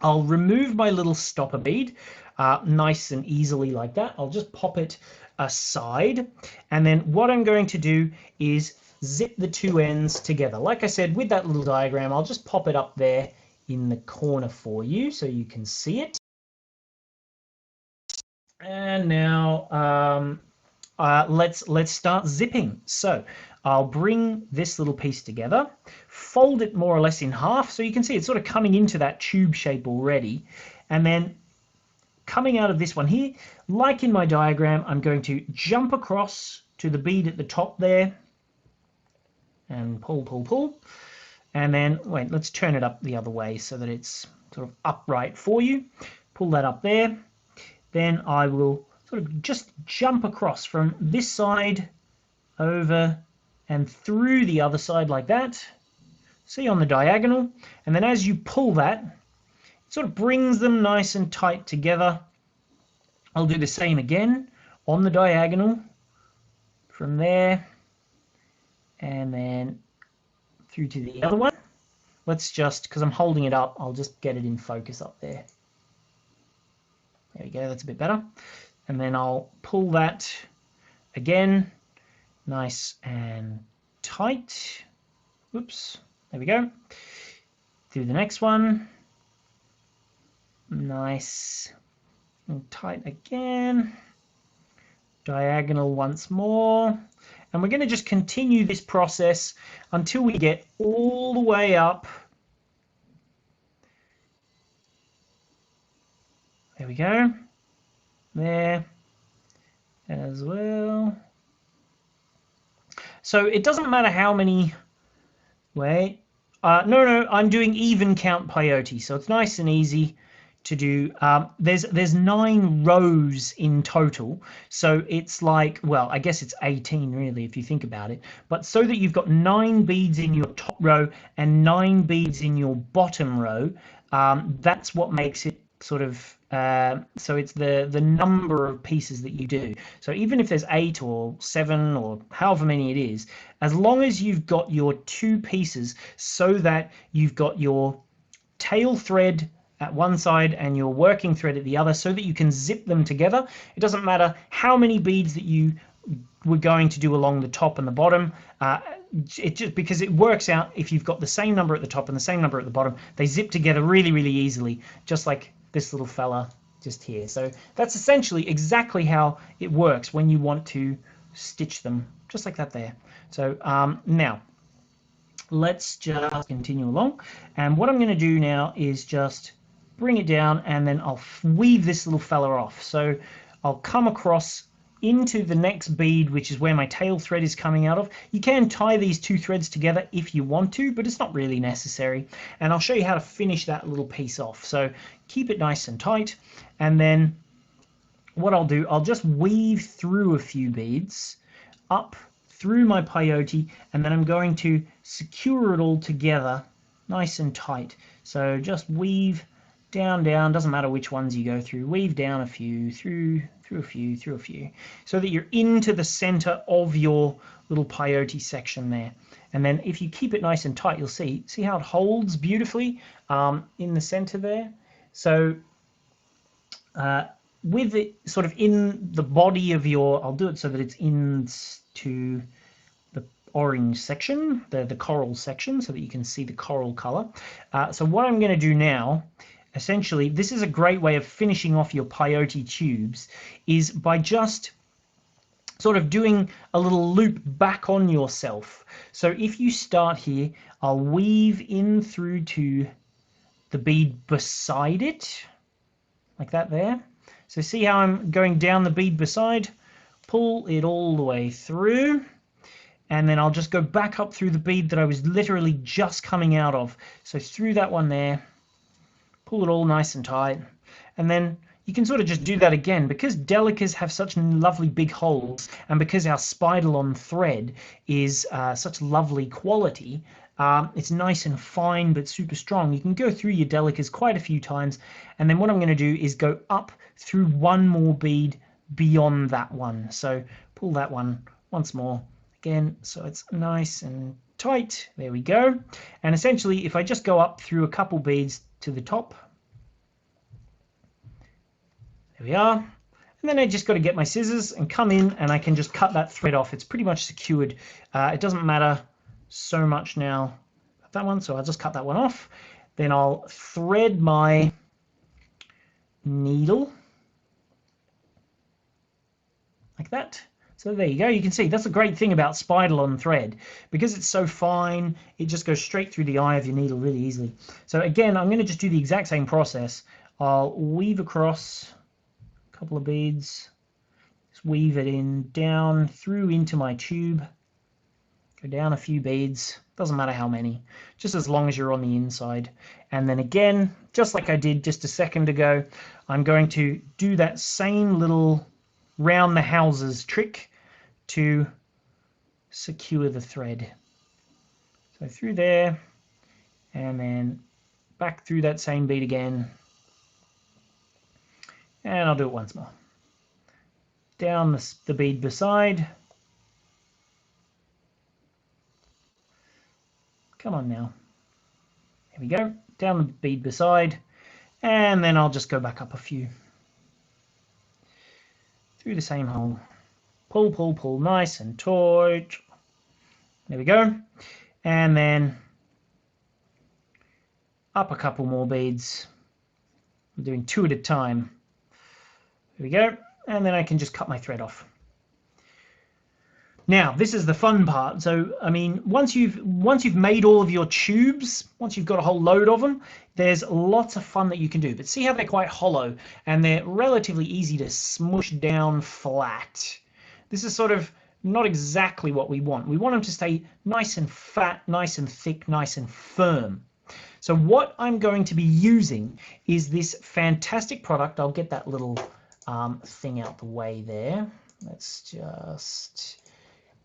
I'll remove my little stopper bead nice and easily like that. I'll just pop it aside, and then what I'm going to do is zip the 2 ends together. Like I said, with that little diagram, I'll just pop it up there in the corner for you so you can see it. And now let's start zipping. So I'll bring this little piece together, fold it more or less in half, so you can see it's sort of coming into that tube shape already, and then coming out of this one here, like in my diagram, I'm going to jump across to the bead at the top there and pull, and then wait, let's turn it up the other way so that it's sort of upright for you. Pull that up there, then I will sort of just jump across from this side over and through the other side like that. See, on the diagonal, and then as you pull that, it sort of brings them nice and tight together. I'll do the same again on the diagonal from there, and then through to the other one. Let's just, because I'm holding it up, I'll just get it in focus up there. There we go, that's a bit better. And then I'll pull that again, nice and tight. Whoops, there we go. Do the next one. Nice and tight again. Diagonal once more. And we're going to just continue this process until we get all the way up. There we go. There. as well. So it doesn't matter how many, wait, no, I'm doing even count peyote, so it's nice and easy to do. There's 9 rows in total, so it's like, well, I guess it's 18 really if you think about it, but so that you've got 9 beads in your top row and 9 beads in your bottom row, that's what makes it sort of, so it's the number of pieces that you do. So even if there's 8 or 7 or however many it is, as long as you've got your 2 pieces so that you've got your tail thread at one side and your working thread at the other, so that you can zip them together. It doesn't matter how many beads that you were going to do along the top and the bottom. It just, because it works out, if you've got the same number at the top and the same number at the bottom, they zip together really, really easily, just like this little fella just here. So that's essentially exactly how it works when you want to stitch them, just like that there. So now let's just continue along, and what I'm going to do now is just bring it down, and then I'll weave this little fella off. So I'll come across into the next bead, which is where my tail thread is coming out of. You can tie these 2 threads together if you want to, but it's not really necessary, and I'll show you how to finish that little piece off. So keep it nice and tight, and then what I'll do, I'll just weave through a few beads up through my peyote, and then I'm going to secure it all together nice and tight. So just weave down, doesn't matter which ones you go through, weave down a few, through a few, through a few, so that you're into the center of your little peyote section there. And then if you keep it nice and tight, you'll see how it holds beautifully in the center there. So with it sort of in the body of your, I'll do it so that it's into the orange section, the coral section, so that you can see the coral color. So what I'm going to do now, essentially, this is a great way of finishing off your peyote tubes, is by just sort of doing a little loop back on yourself. So if you start here, I'll weave in through to the bead beside it, like that there. So see how I'm going down the bead beside, pull it all the way through, and then I'll just go back up through the bead that I was literally just coming out of. So through that one there, pull it all nice and tight, and then you can sort of just do that again. Because delicas have such lovely big holes, and because our Spider-On thread is such lovely quality, it's nice and fine but super strong. You can go through your delicas quite a few times, and then what I'm going to do is go up through one more bead beyond that one. So pull that one once more again, so it's nice and tight. There we go. And essentially, if I just go up through a couple beads to the top, there we are, and then I just got to get my scissors and come in, and I can just cut that thread off. It's pretty much secured. It doesn't matter so much now that one, so I'll just cut that one off. Then I'll thread my needle like that. So there you go. You can see that's a great thing about Spider-On thread. Because it's so fine, it just goes straight through the eye of your needle really easily. So again, I'm going to just do the exact same process. I'll weave across a couple of beads, just weave it in, down, through into my tube, go down a few beads, doesn't matter how many, just as long as you're on the inside. And then again, just like I did just a second ago, I'm going to do that same little round the houses trick to secure the thread. So through there, and then back through that same bead again, and I'll do it once more. Down the bead beside. Come on now. There we go. Down the bead beside, and then I'll just go back up a few. Through the same hole. Pull, pull, pull, nice and tight. There we go. And then up a couple more beads. I'm doing 2 at a time. There we go. And then I can just cut my thread off. Now, this is the fun part. So, I mean, once you've made all of your tubes, once you've got a whole load of them, there's lots of fun that you can do. But see how they're quite hollow and they're relatively easy to smush down flat. This is sort of not exactly what we want. We want them to stay nice and fat, nice and thick, nice and firm. So what I'm going to be using is this fantastic product. I'll get that little thing out the way there. Let's just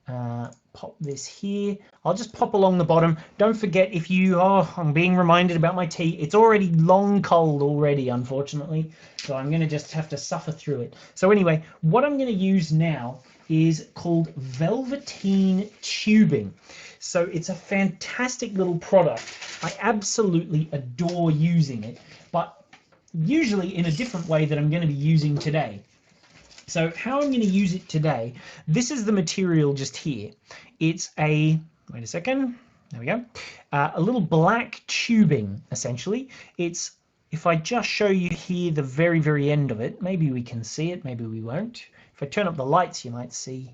pop this here. I'll just pop along the bottom. Don't forget, if you I'm being reminded about my tea. It's already long cold already, unfortunately. So I'm going to just have to suffer through it. So anyway, what I'm going to use now is called Velvetine tubing. So it's a fantastic little product. I absolutely adore using it, but usually in a different way that I'm going to be using today. So how I'm going to use it today, this is the material just here. It's a, wait a second, there we go, a little black tubing, essentially. It's, if I just show you here the very, very end of it, maybe we can see it, maybe we won't. If I turn up the lights, you might see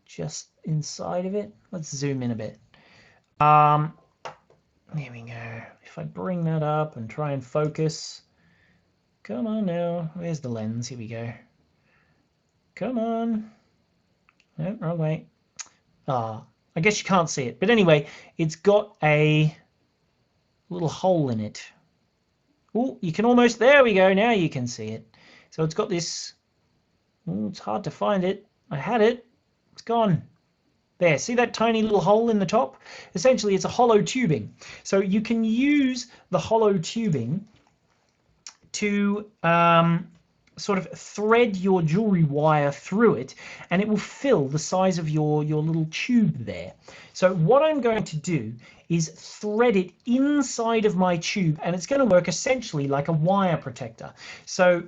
just inside of it. Let's zoom in a bit. There we go. If I bring that up and try and focus, come on now. Where's the lens? Here we go. Come on. No, wrong way. I guess you can't see it. But anyway, it's got a little hole in it. Oh, you can almost, there we go. Now you can see it. So it's got this, it's hard to find it. I had it. It's gone. There, see that tiny little hole in the top? Essentially, it's a hollow tubing. So you can use the hollow tubing to sort of thread your jewelry wire through it, and it will fill the size of your little tube there. So what I'm going to do is thread it inside of my tube, and it's going to work essentially like a wire protector. So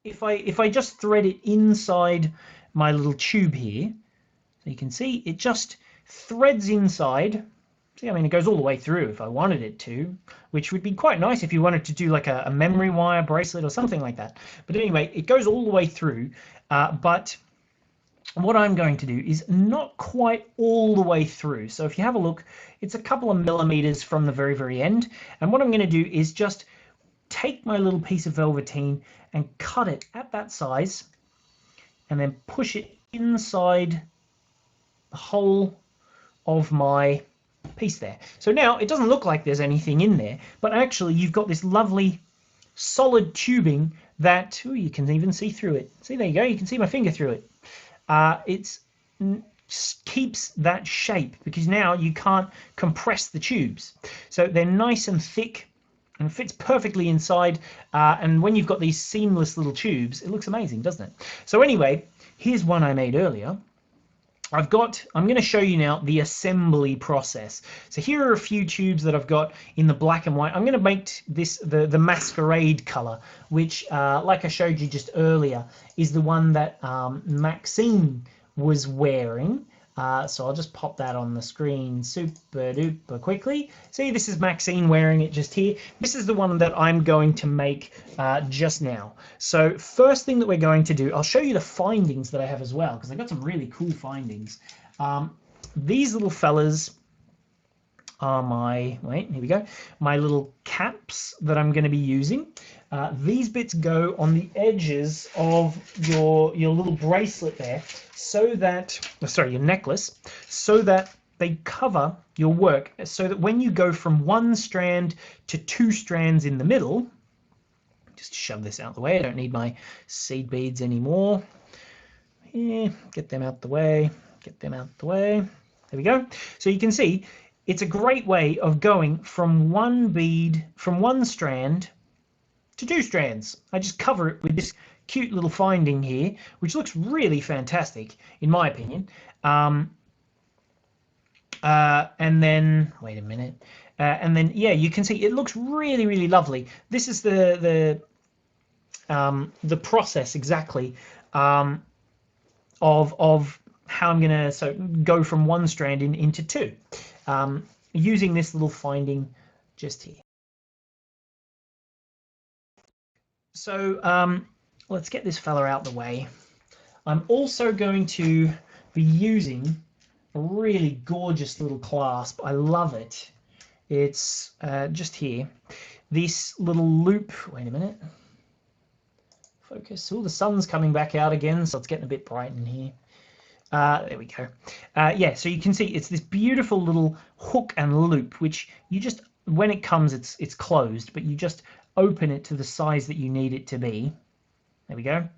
if I just thread it inside my little tube here, so you can see it just threads inside. See, I mean, it goes all the way through if I wanted it to, which would be quite nice if you wanted to do like a memory wire bracelet or something like that. But anyway, it goes all the way through. But what I'm going to do is not quite all the way through. So if you have a look, it's a couple of millimeters from the very, very end. And what I'm going to do is just take my little piece of velveteen and cut it at that size and then push it inside the hole of my piece there. So now it doesn't look like there's anything in there, but actually you've got this lovely solid tubing that, ooh, you can even see through it. See, there you go, you can see my finger through it. It keeps that shape because now you can't compress the tubes. So they're nice and thick and fits perfectly inside, and when you've got these seamless little tubes, it looks amazing, doesn't it? So anyway, here's one I made earlier. I'm going to show you now the assembly process. So here are a few tubes that I've got in the black and white. I'm going to make this the masquerade color, which, like I showed you just earlier, is the one that Maxine was wearing. So I'll just pop that on the screen super duper quickly. See, this is Maxine wearing it just here. This is the one that I'm going to make just now. So first thing that we're going to do, I'll show you the findings that I have as well, because I've got some really cool findings. These little fellas are my, wait, here we go, my little caps that I'm going to be using. These bits go on the edges of your little bracelet there, so that, sorry, your necklace, so that they cover your work, so that when you go from one strand to two strands in the middle, just shove this out the way, I don't need my seed beads anymore. Yeah, get them out the way, get them out the way. There we go. So you can see it's a great way of going from one bead, from one strand to two strands. I just cover it with this cute little finding here, which looks really fantastic in my opinion. And then wait a minute, and then yeah, you can see it looks really, really lovely. This is the process exactly of how I'm gonna go from one strand into two, using this little finding just here. So let's get this fella out the way. I'm also going to be using a really gorgeous little clasp. I love it. It's just here. This little loop. Wait a minute. Focus. Oh, the sun's coming back out again, so it's getting a bit bright in here. There we go. Yeah, so you can see it's this beautiful little hook and loop, which you just, when it comes, it's closed, but you just open it to the size that you need it to be. There we go.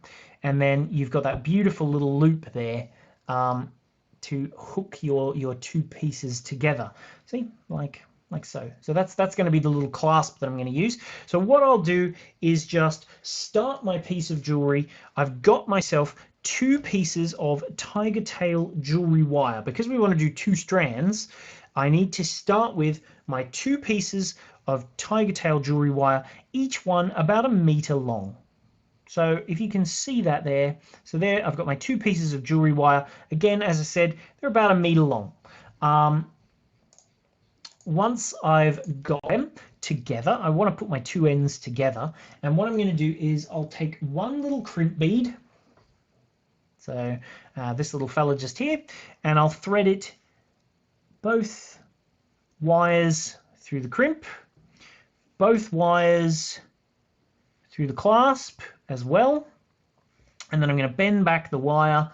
And then you've got that beautiful little loop there to hook your two pieces together. See, like so. So that's going to be the little clasp that I'm going to use. So what I'll do is just start my piece of jewelry. I've got myself 2 pieces of tiger tail jewelry wire. Because we want to do 2 strands, I need to start with my 2 pieces of tiger tail jewelry wire, each one about 1 meter long. So if you can see that there, so there I've got my 2 pieces of jewelry wire. Again, as I said, they're about 1 meter long. Once I've got them together, I want to put my 2 ends together. And what I'm going to do is I'll take one little crimp bead. So this little fella just here, and I'll thread it both wires through the crimp, both wires through the clasp as well, and then I'm going to bend back the wire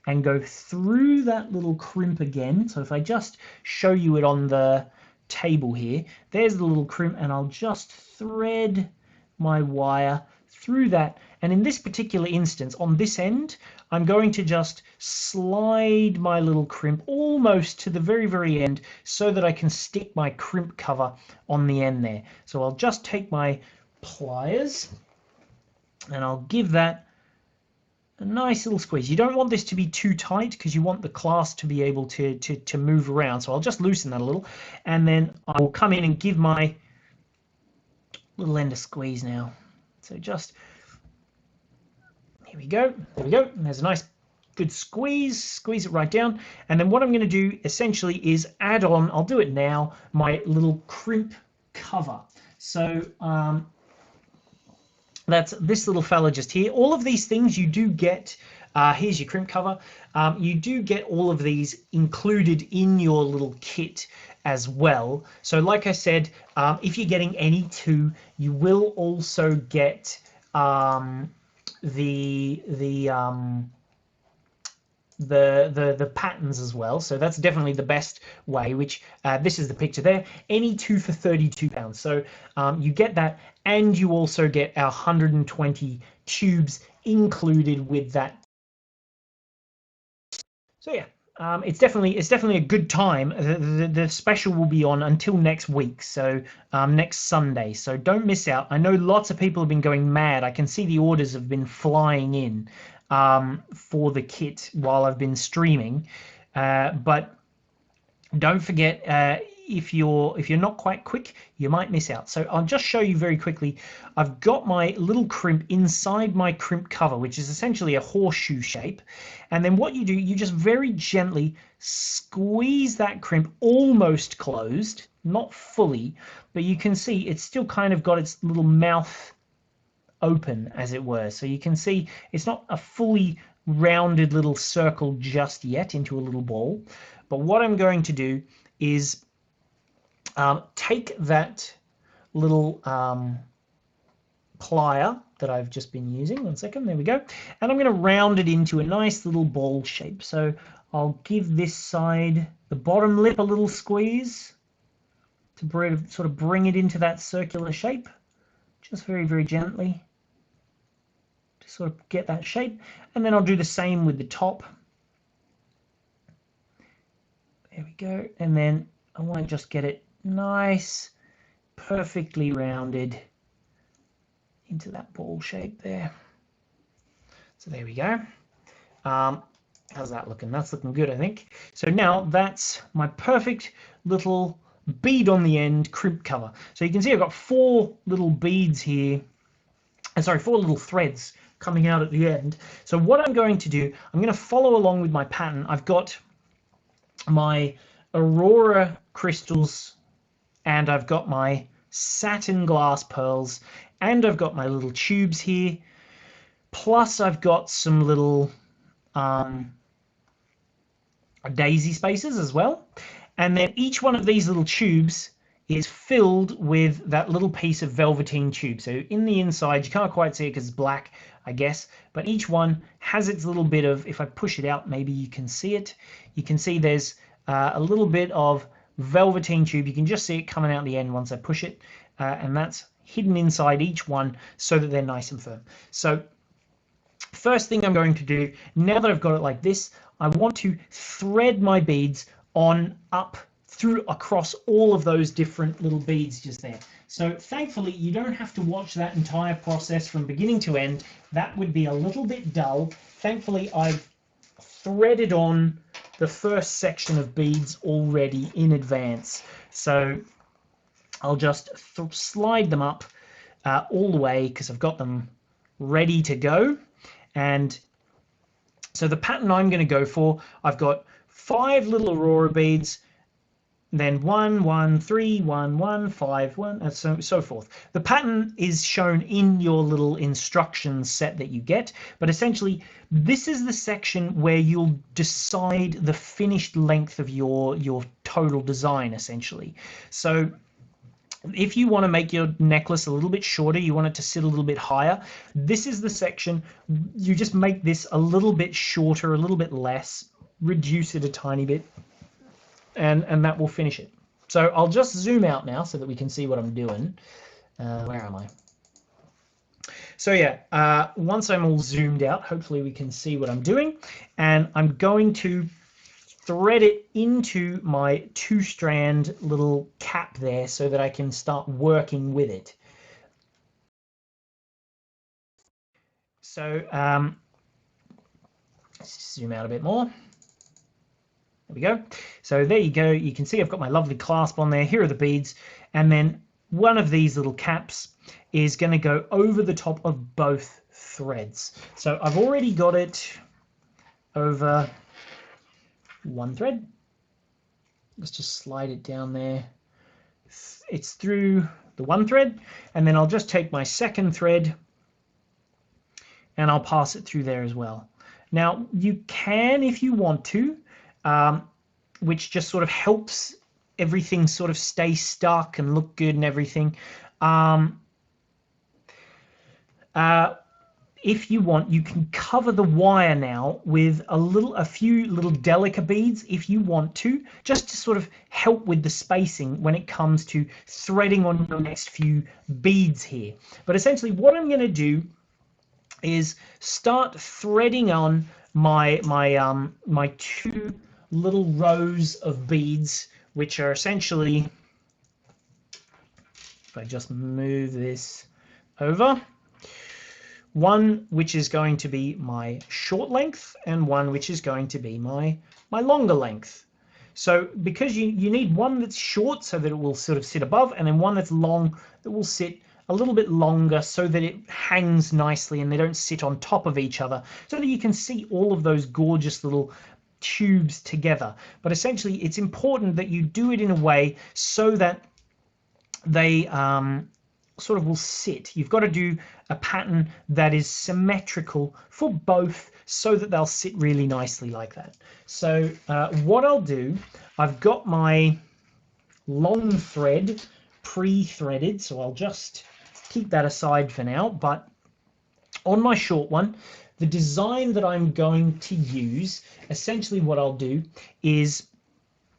and go through that little crimp again. So if I just show you it on the table here, there's the little crimp, and I'll just thread my wire through that. And in this particular instance, on this end, I'm going to just slide my little crimp almost to the very, very end so that I can stick my crimp cover on the end there. So I'll just take my pliers and I'll give that a nice little squeeze. You don't want this to be too tight because you want the clasp to be able to move around. So I'll just loosen that a little, and then I will come in and give my little end a squeeze now. So just, here we go, there we go. And there's a nice good squeeze it right down. And then what I'm going to do essentially is add on, I'll do it now, my little crimp cover. So that's this little fella just here. All of these things you do get, here's your crimp cover, you do get all of these included in your little kit as well. So like I said, if you're getting any 2, you will also get the patterns as well. So that's definitely the best way, which this is the picture there, any 2 for £32. So you get that, and you also get our 120 tubes included with that. So yeah, it's definitely a good time. The special will be on until next week, so next Sunday. So don't miss out. I know lots of people have been going mad. I can see the orders have been flying in for the kit while I've been streaming, but don't forget, if you're not quite quick, you might miss out. So I'll just show you very quickly. I've got my little crimp inside my crimp cover, which is essentially a horseshoe shape. And then what you do, you just very gently squeeze that crimp almost closed, not fully, but you can see it's still kind of got its little mouth open, as it were. So you can see it's not a fully rounded little circle just yet into a little ball. But what I'm going to do is take that little plier that I've just been using, 1 second, there we go, and I'm going to round it into a nice little ball shape. So I'll give this side, the bottom lip, a little squeeze to sort of bring it into that circular shape, just very, very gently to sort of get that shape. And then I'll do the same with the top. There we go. And then I want to just get it nice, perfectly rounded into that ball shape there. So there we go. How's that looking? That's looking good, I think. So now that's my perfect little bead on the end crimp cover. So you can see I've got 4 little beads here. Sorry, 4 little threads coming out at the end. So what I'm going to do, I'm going to follow along with my pattern. I've got my Aurora crystals, and I've got my satin glass pearls, and I've got my little tubes here, plus I've got some little daisy spaces as well. And then each one of these little tubes is filled with that little piece of velveteen tube. So in the inside, you can't quite see it because it's black, I guess, but each one has its little bit of, if I push it out, maybe you can see it. You can see there's a little bit of velveteen tube. You can just see it coming out the end once I push it, and that's hidden inside each one so that they're nice and firm. So first thing I'm going to do, now that I've got it like this, I want to thread my beads on up through across all of those different little beads just there. So thankfully you don't have to watch that entire process from beginning to end. That would be a little bit dull. Thankfully I've threaded on the first section of beads already in advance. So I'll just slide them up all the way because I've got them ready to go. And so the pattern I'm going to go for, I've got 5 little aurora beads, then 1, 1, 3, 1, 1, 5, 1, and so forth. The pattern is shown in your little instructions set that you get, but essentially this is the section where you'll decide the finished length of your total design, essentially. So if you want to make your necklace a little bit shorter, you want it to sit a little bit higher, this is the section. You just make this a little bit shorter, a little bit less, reduce it a tiny bit, and that will finish it. So I'll just zoom out now so that we can see what I'm doing. Where am I? So yeah, once I'm all zoomed out, hopefully we can see what I'm doing, and I'm going to thread it into my 2-strand little cap there so that I can start working with it. So let's zoom out a bit more. There we go. So there you go. You can see I've got my lovely clasp on there. Here are the beads. And then one of these little caps is going to go over the top of both threads. So I've already got it over one thread. Let's just slide it down there. It's through the one thread, and then I'll just take my second thread and I'll pass it through there as well. Now you can, if you want to, which just sort of helps everything sort of stay stuck and look good and everything. If you want, you can cover the wire now with a few little delica beads if you want to, just to sort of help with the spacing when it comes to threading on your next few beads here. But essentially what I'm going to do is start threading on my 2 little rows of beads, which are essentially, if I just move this over, one which is going to be my short length and one which is going to be my longer length. So because you need one that's short so that it will sort of sit above, and then one that's long that will sit a little bit longer so that it hangs nicely and they don't sit on top of each other, so that you can see all of those gorgeous little tubes together. But essentially it's important that you do it in a way so that they sort of will sit. You've got to do a pattern that is symmetrical for both so that they'll sit really nicely like that. So what I'll do, I've got my long thread pre-threaded, so I'll just keep that aside for now. But on my short one, the design that I'm going to use, essentially what I'll do is,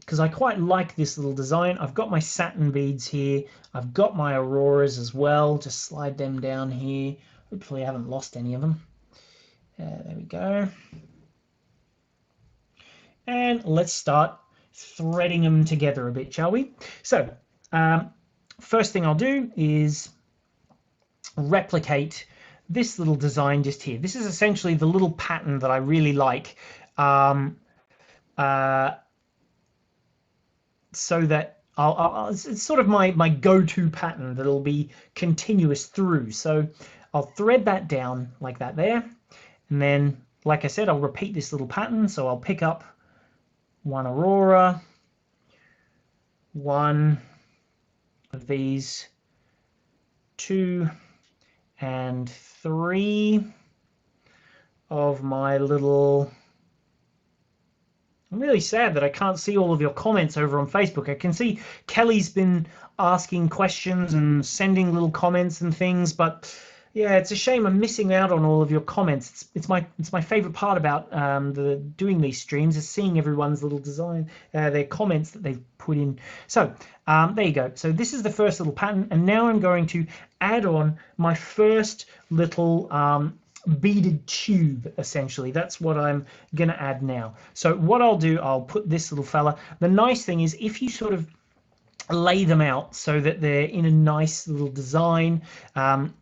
because I quite like this little design, I've got my satin beads here, I've got my auroras as well, just slide them down here. Hopefully I haven't lost any of them. There we go. And let's start threading them together a bit, shall we? So first thing I'll do is replicate this little design just here. This is essentially the little pattern that I really like, so that it's sort of my go-to pattern that'll be continuous through. So I'll thread that down like that there, and then like I said, I'll repeat this little pattern. So I'll pick up one aurora, one of these, 2 and 3, of my little... I'm really sad that I can't see all of your comments over on Facebook. I can see Kelly's been asking questions and sending little comments and things, but yeah, it's a shame I'm missing out on all of your comments. It's my favorite part about doing these streams is seeing everyone's little design, their comments that they've put in. So there you go. So this is the first little pattern, and now I'm going to add on my first little beaded tube. Essentially, that's what I'm going to add now. So what I'll do, I'll put this little fella. The nice thing is if you sort of lay them out so that they're in a nice little design,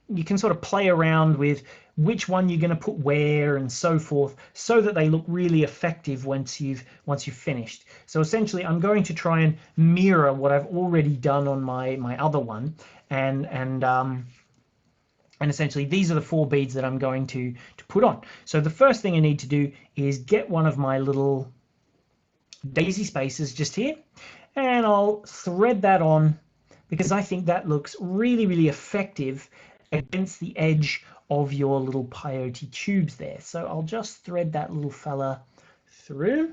you can sort of play around with which one you're going to put where and so forth, so that they look really effective once you've finished. So essentially I'm going to try and mirror what I've already done on my other one, and essentially these are the 4 beads that I'm going to put on. So the first thing I need to do is get one of my little daisy spacers just here, and I'll thread that on because I think that looks really, really effective against the edge of your little peyote tubes there. So I'll just thread that little fella through,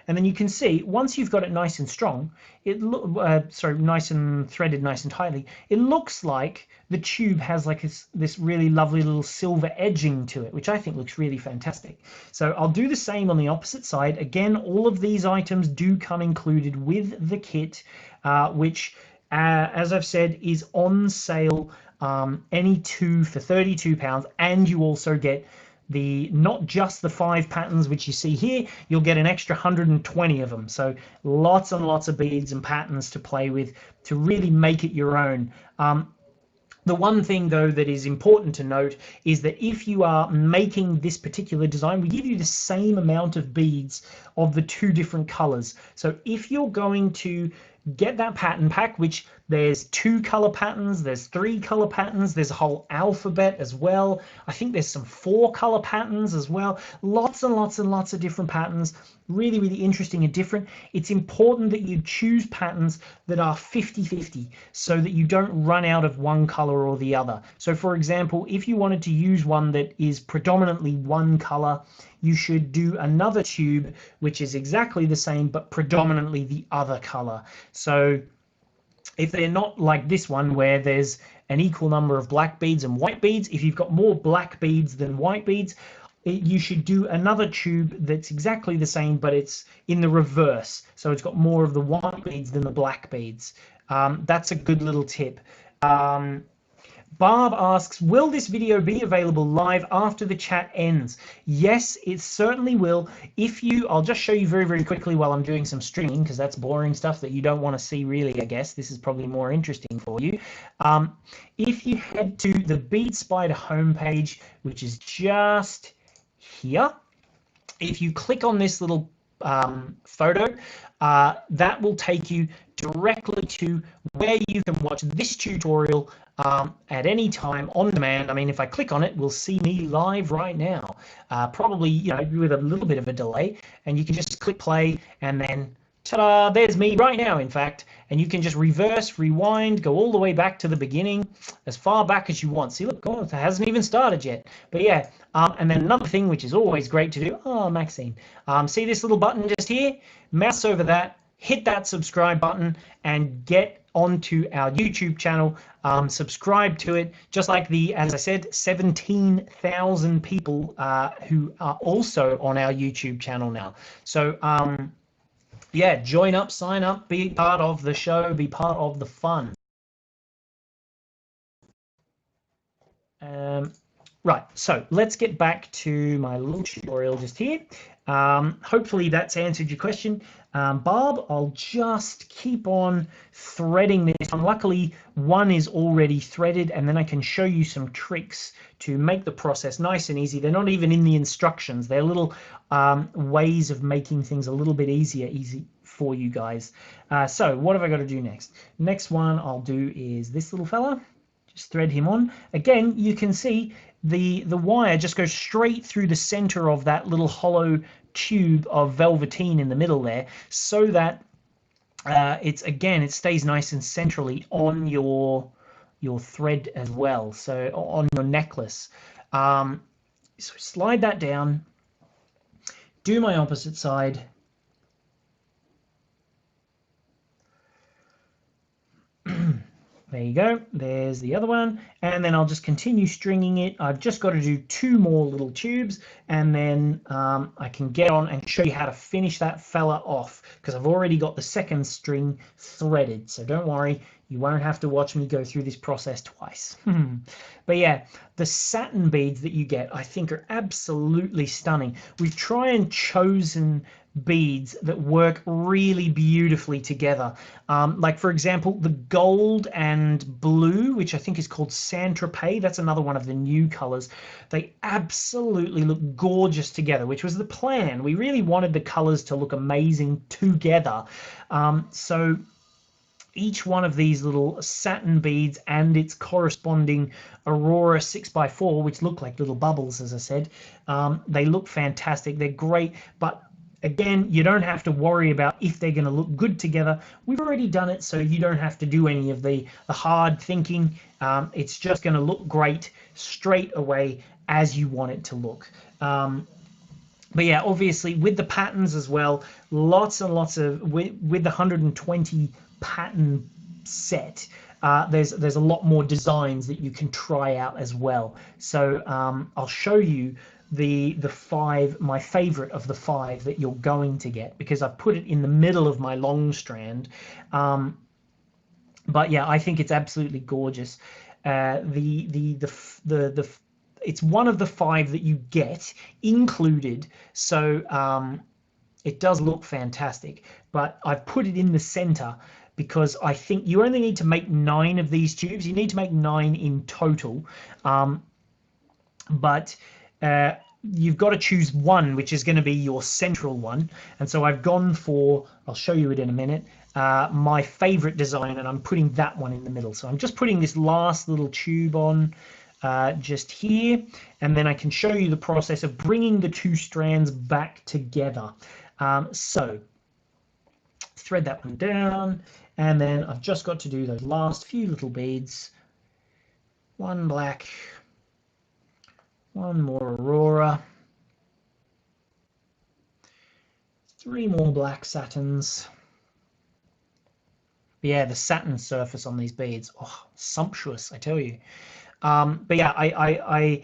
and then you can see once you've got it nice and strong, nice and threaded nice and tightly, it looks like the tube has like this really lovely little silver edging to it, which I think looks really fantastic. So I'll do the same on the opposite side. Again, all of these items do come included with the kit, which as I've said is on sale, any 2 for £32, and you also get not just the 5 patterns which you see here, you'll get an extra 120 of them. So lots and lots of beads and patterns to play with to really make it your own. The one thing though that is important to note is that if you are making this particular design, we give you the same amount of beads of the 2 different colors. So if you're going to get that pattern pack, which there's 2 color patterns, there's 3 color patterns, there's a whole alphabet as well. I think there's some 4 color patterns as well. Lots and lots and lots of different patterns, really, really interesting and different. It's important that you choose patterns that are 50-50 so that you don't run out of one color or the other. So for example, if you wanted to use one that is predominantly one color, you should do another tube which is exactly the same but predominantly the other color. So if they're not like this one where there's an equal number of black beads and white beads, if you've got more black beads than white beads, you should do another tube that's exactly the same but it's in the reverse, so it's got more of the white beads than the black beads. That's a good little tip. Barb asks, will this video be available live after the chat ends? Yes, it certainly will. I'll just show you very, very quickly while I'm doing some streaming, because that's boring stuff that you don't want to see really, I guess. This is probably more interesting for you. If you head to the Bead Spider homepage, which is just here, if you click on this little photo, that will take you directly to where you can watch this tutorial at any time on demand. I mean, if I click on it, we'll see me live right now, probably, you know, with a little bit of a delay, and you can just click play and then ta-da, there's me right now, in fact, and you can just reverse, rewind, go all the way back to the beginning, as far back as you want. See, look, oh, it hasn't even started yet. But yeah, and then another thing which is always great to do, oh, Maxine, see this little button just here? Mouse over that, hit that subscribe button, and get onto our YouTube channel, subscribe to it, just like as I said, 17,000 people who are also on our YouTube channel now. So, yeah, join up, sign up, be part of the show, be part of the fun. Right, so let's get back to my little tutorial just here. Hopefully that's answered your question. Barb, I'll just keep on threading this. Luckily, one is already threaded, and then I can show you some tricks to make the process nice and easy. They're not even in the instructions. They're little ways of making things a little bit easy for you guys. So what have I got to do next? Next one I'll do is this little fella. Just thread him on. Again, you can see the wire just goes straight through the center of that little hollow tube of velvetine in the middle there, so that it stays nice and centrally on your thread as well, so on your necklace. So slide that down, do my opposite side. There you go. There's the other one. And then I'll just continue stringing it. I've just got to do 2 more little tubes, and then I can get on and show you how to finish that fella off, because I've already got the second string threaded. So don't worry, you won't have to watch me go through this process twice. But yeah, the satin beads that you get, I think, are absolutely stunning. We've tried and chosen beads that work really beautifully together. Like, for example, the gold and blue, which I think is called Saint-Tropez. That's another one of the new colors. They absolutely look gorgeous together, which was the plan. We really wanted the colors to look amazing together. So each one of these little satin beads and its corresponding Aurora 6x4, which look like little bubbles, as I said, they look fantastic. They're great, but again, you don't have to worry about if they're going to look good together. We've already done it, so you don't have to do any of the hard thinking. It's just going to look great straight away as you want it to look. But yeah, obviously with the patterns as well, lots and lots of, with the 120 pattern set, there's a lot more designs that you can try out as well. So I'll show you the 5, my favorite of the 5 that you're going to get, because I've put it in the middle of my long strand. But yeah, I think it's absolutely gorgeous. It's one of the 5 that you get included, so it does look fantastic. But I've put it in the center because I think you only need to make 9 of these tubes. You need to make 9 in total, but you've got to choose one which is going to be your central one. And so I've gone for, I'll show you it in a minute, my favorite design, and I'm putting that one in the middle. So I'm just putting this last little tube on just here, and then I can show you the process of bringing the 2 strands back together. So thread that one down, and then I've just got to do those last few little beads. 1 black, 1 more Aurora, 3 more black satins. But yeah, the satin surface on these beads, oh, sumptuous, I tell you. But yeah, I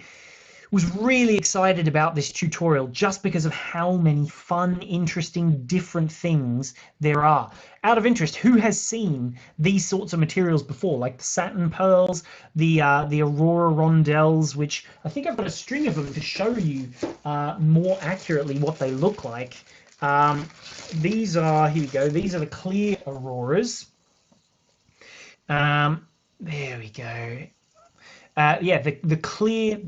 was really excited about this tutorial just because of how many fun, interesting, different things there are. Out of interest, who has seen these sorts of materials before, like the satin pearls, the Aurora rondelles, which I think I've got a string of them to show you more accurately what they look like. These are, here we go, these are the clear Auroras. There we go. Yeah, the clear,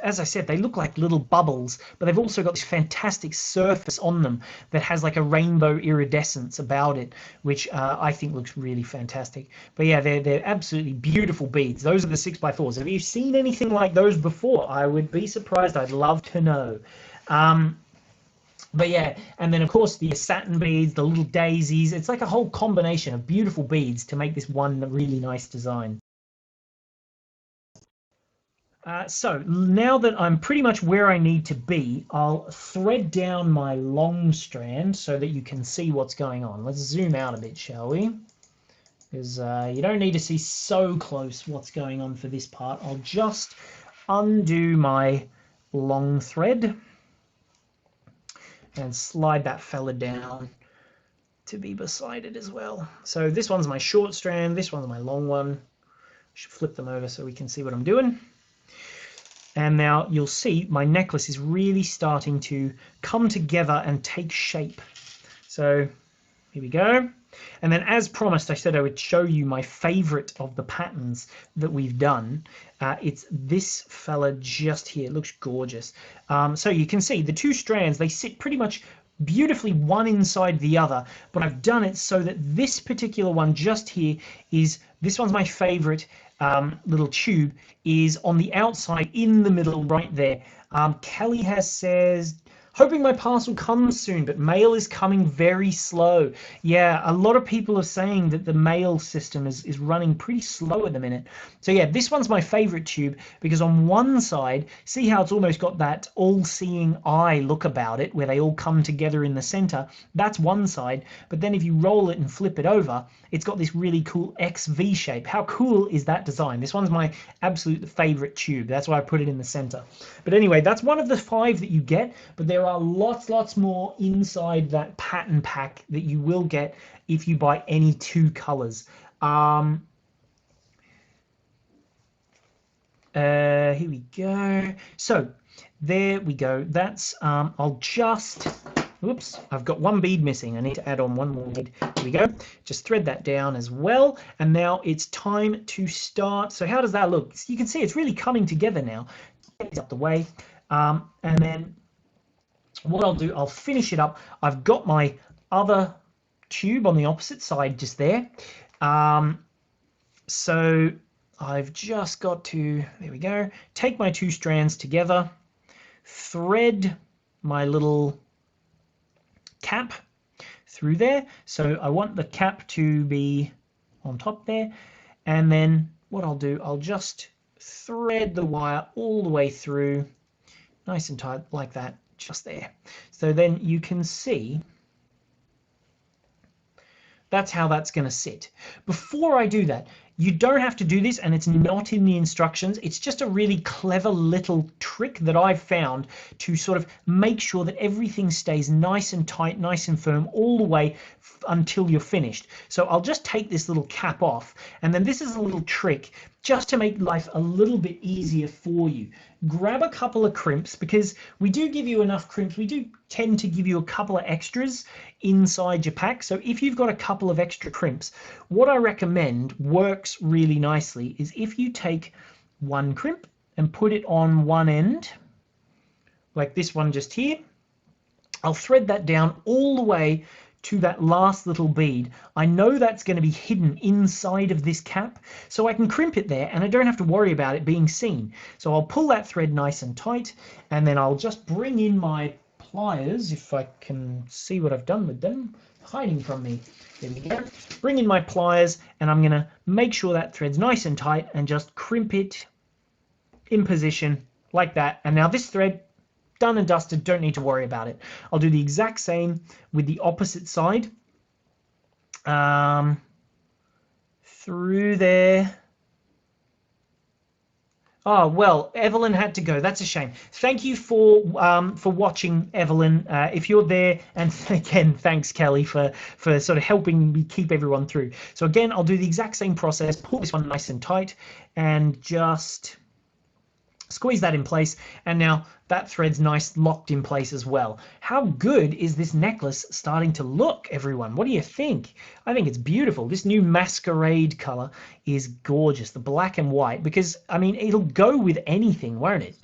as I said, they look like little bubbles, but they've also got this fantastic surface on them that has like a rainbow iridescence about it, which I think looks really fantastic. But yeah, they're absolutely beautiful beads. Those are the 6x4s. Have you seen anything like those before? I would be surprised. I'd love to know. But yeah, and then of course the satin beads, the little daisies. It's like a whole combination of beautiful beads to make this one really nice design. So now that I'm pretty much where I need to be, I'll thread down my long strand so that you can see what's going on. Let's zoom out a bit, shall we? Because you don't need to see so close what's going on for this part. I'll just undo my long thread and slide that fella down to be beside it as well. So this one's my short strand, this one's my long one. I should flip them over so we can see what I'm doing. And now you'll see my necklace is really starting to come together and take shape. So here we go. And then as promised, I said I would show you my favorite of the patterns that we've done. It's this fella just here. It looks gorgeous. So you can see the 2 strands, they sit pretty much beautifully one inside the other, but I've done it so that this particular one just here is, this one's my favorite little tube, is on the outside in the middle right there. Kelly has says Hoping my parcel comes soon, but mail is coming very slow. Yeah, a lot of people are saying that the mail system is running pretty slow at the minute. So yeah, this one's my favorite tube because on one side, see how it's almost got that all-seeing eye look about it, where they all come together in the center. That's one side, but then if you roll it and flip it over, it's got this really cool XV shape. How cool is that design? This one's my absolute favorite tube. That's why I put it in the center. But anyway, that's one of the 5 that you get, but there are lots more inside that pattern pack that you will get if you buy any 2 colors. Here we go. So there we go. That's I'll just, oops, I've got 1 bead missing. I need to add on 1 more bead. Here we go. Just thread that down as well. And now it's time to start. So how does that look? You can see it's really coming together now. Get this out the way. And then what I'll do, I'll finish it up. I've got my other tube on the opposite side just there. So I've just got to, there we go, take my 2 strands together, thread my little cap through there. So I want the cap to be on top there. And then what I'll do, I'll just thread the wire all the way through, nice and tight like that, just there. So then you can see that's how that's going to sit. Before I do that, you don't have to do this, and it's not in the instructions. It's just a really clever little trick that I've found to sort of make sure that everything stays nice and tight, nice and firm all the way until you're finished. So I'll just take this little cap off, and then this is a little trick just to make life a little bit easier for you. Grab a couple of crimps, because we do give you enough crimps. We do tend to give you a couple of extras inside your pack. So if you've got a couple of extra crimps, what I recommend works really nicely is if you take 1 crimp and put it on one end, like this one just here. I'll thread that down all the way to that last little bead. I know that's going to be hidden inside of this cap, so I can crimp it there and I don't have to worry about it being seen. So I'll pull that thread nice and tight, and then I'll just bring in my pliers, if I can see what I've done with them, hiding from me. There we go. Bring in my pliers, and I'm going to make sure that thread's nice and tight and just crimp it in position like that. And now this thread, done and dusted, don't need to worry about it. I'll do the exact same with the opposite side. Through there. Oh, well, Evelyn had to go. That's a shame. Thank you for watching, Evelyn. If you're there, and again, thanks, Kelly, for sort of helping me keep everyone through. So again, I'll do the exact same process. Pull this one nice and tight and just squeeze that in place, and now that thread's nice locked in place as well. How good is this necklace starting to look, everyone? What do you think? I think it's beautiful. This new masquerade color is gorgeous, the black and white, because I mean it'll go with anything, won't it?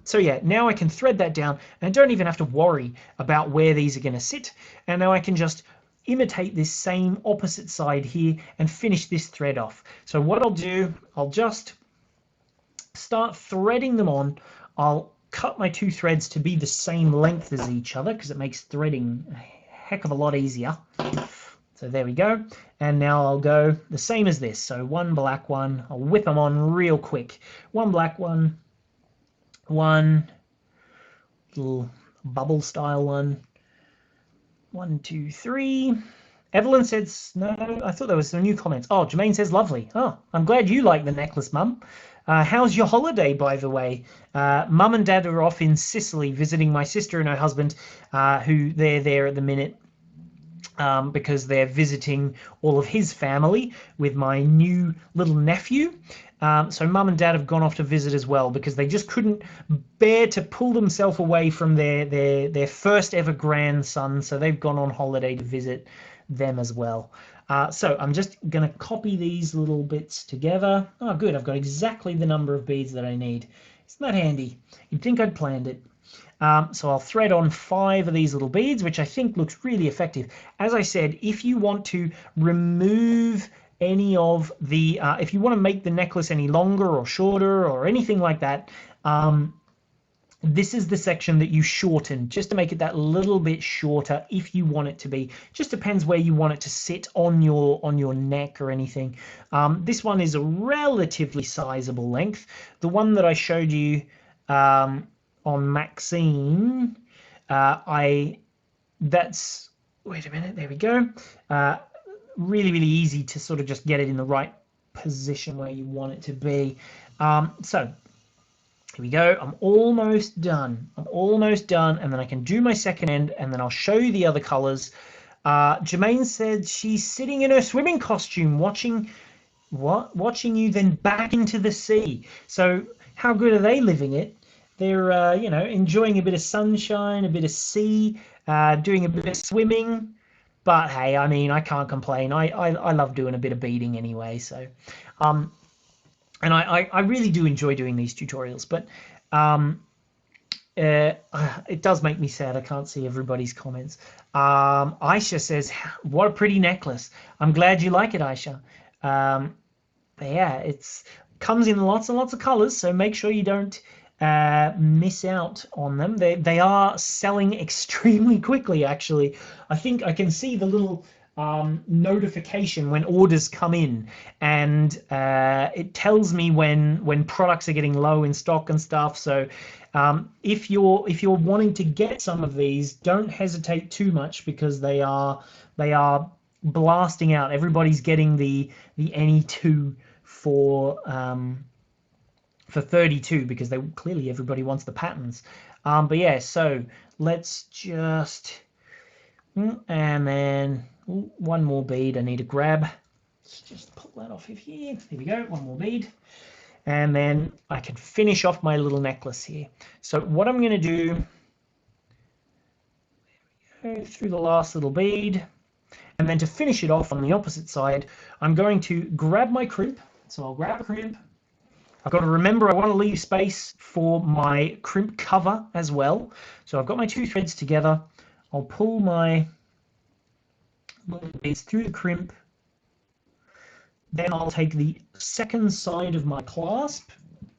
So yeah, now I can thread that down and I don't even have to worry about where these are going to sit, and now I can just imitate this same opposite side here and finish this thread off. So what I'll do, I'll just start threading them on. I'll cut my 2 threads to be the same length as each other because it makes threading a heck of a lot easier. So there we go. And now I'll go the same as this. So 1 black one, I'll whip them on real quick. 1 black one, 1 little bubble style one, 1, 2, 3. Evelyn says, no, I thought there was some new comments. Oh, Jermaine says lovely. Oh, I'm glad you like the necklace, Mum. How's your holiday, by the way? Mum and Dad are off in Sicily visiting my sister and her husband, who they're there at the minute because they're visiting all of his family with my new little nephew. So Mum and Dad have gone off to visit as well because they just couldn't bear to pull themselves away from their first ever grandson. So they've gone on holiday to visit them as well. So I'm just going to copy these little bits together. Oh, good. I've got exactly the number of beads that I need. Isn't that handy? You'd think I'd planned it. So I'll thread on 5 of these little beads, which I think looks really effective. As I said, if you want to remove any of the, if you want to make the necklace any longer or shorter or anything like that, This is the section that you shorten just to make it that little bit shorter if you want it to be. Just depends where you want it to sit on your neck or anything. This one is a relatively sizable length. The one that I showed you on Maxine, that's, wait a minute, there we go. Really, really easy to sort of just get it in the right position where you want it to be. So here we go. I'm almost done. I'm almost done, and then I can do my second end, and then I'll show you the other colors. Jermaine said she's sitting in her swimming costume, watching you then back into the sea. So how good are they living it? They're you know, enjoying a bit of sunshine, a bit of sea, doing a bit of swimming. But hey, I mean, I can't complain. I love doing a bit of beading anyway. So, and I really do enjoy doing these tutorials. But it does make me sad. I can't see everybody's comments. Aisha says, "What a pretty necklace." I'm glad you like it, Aisha. But yeah, it's comes in lots and lots of colors. So make sure you don't miss out on them. They are selling extremely quickly, actually. I think I can see the little notification when orders come in, and it tells me when products are getting low in stock and stuff. So if you're wanting to get some of these, don't hesitate too much, because they are blasting out. Everybody's getting the NE2 for 32, because they clearly everybody wants the patterns. But yeah, so let's just, and then one more bead I need to grab. Let's just pull that off of here. Here we go, one more bead, and then I can finish off my little necklace here. So what I'm going to do, go through the last little bead, and then to finish it off on the opposite side, I'm going to grab my crimp. So I'll grab a crimp. I've got to remember I want to leave space for my crimp cover as well. So I've got my two threads together. I'll pull my little beads through the crimp. Then I'll take the second side of my clasp,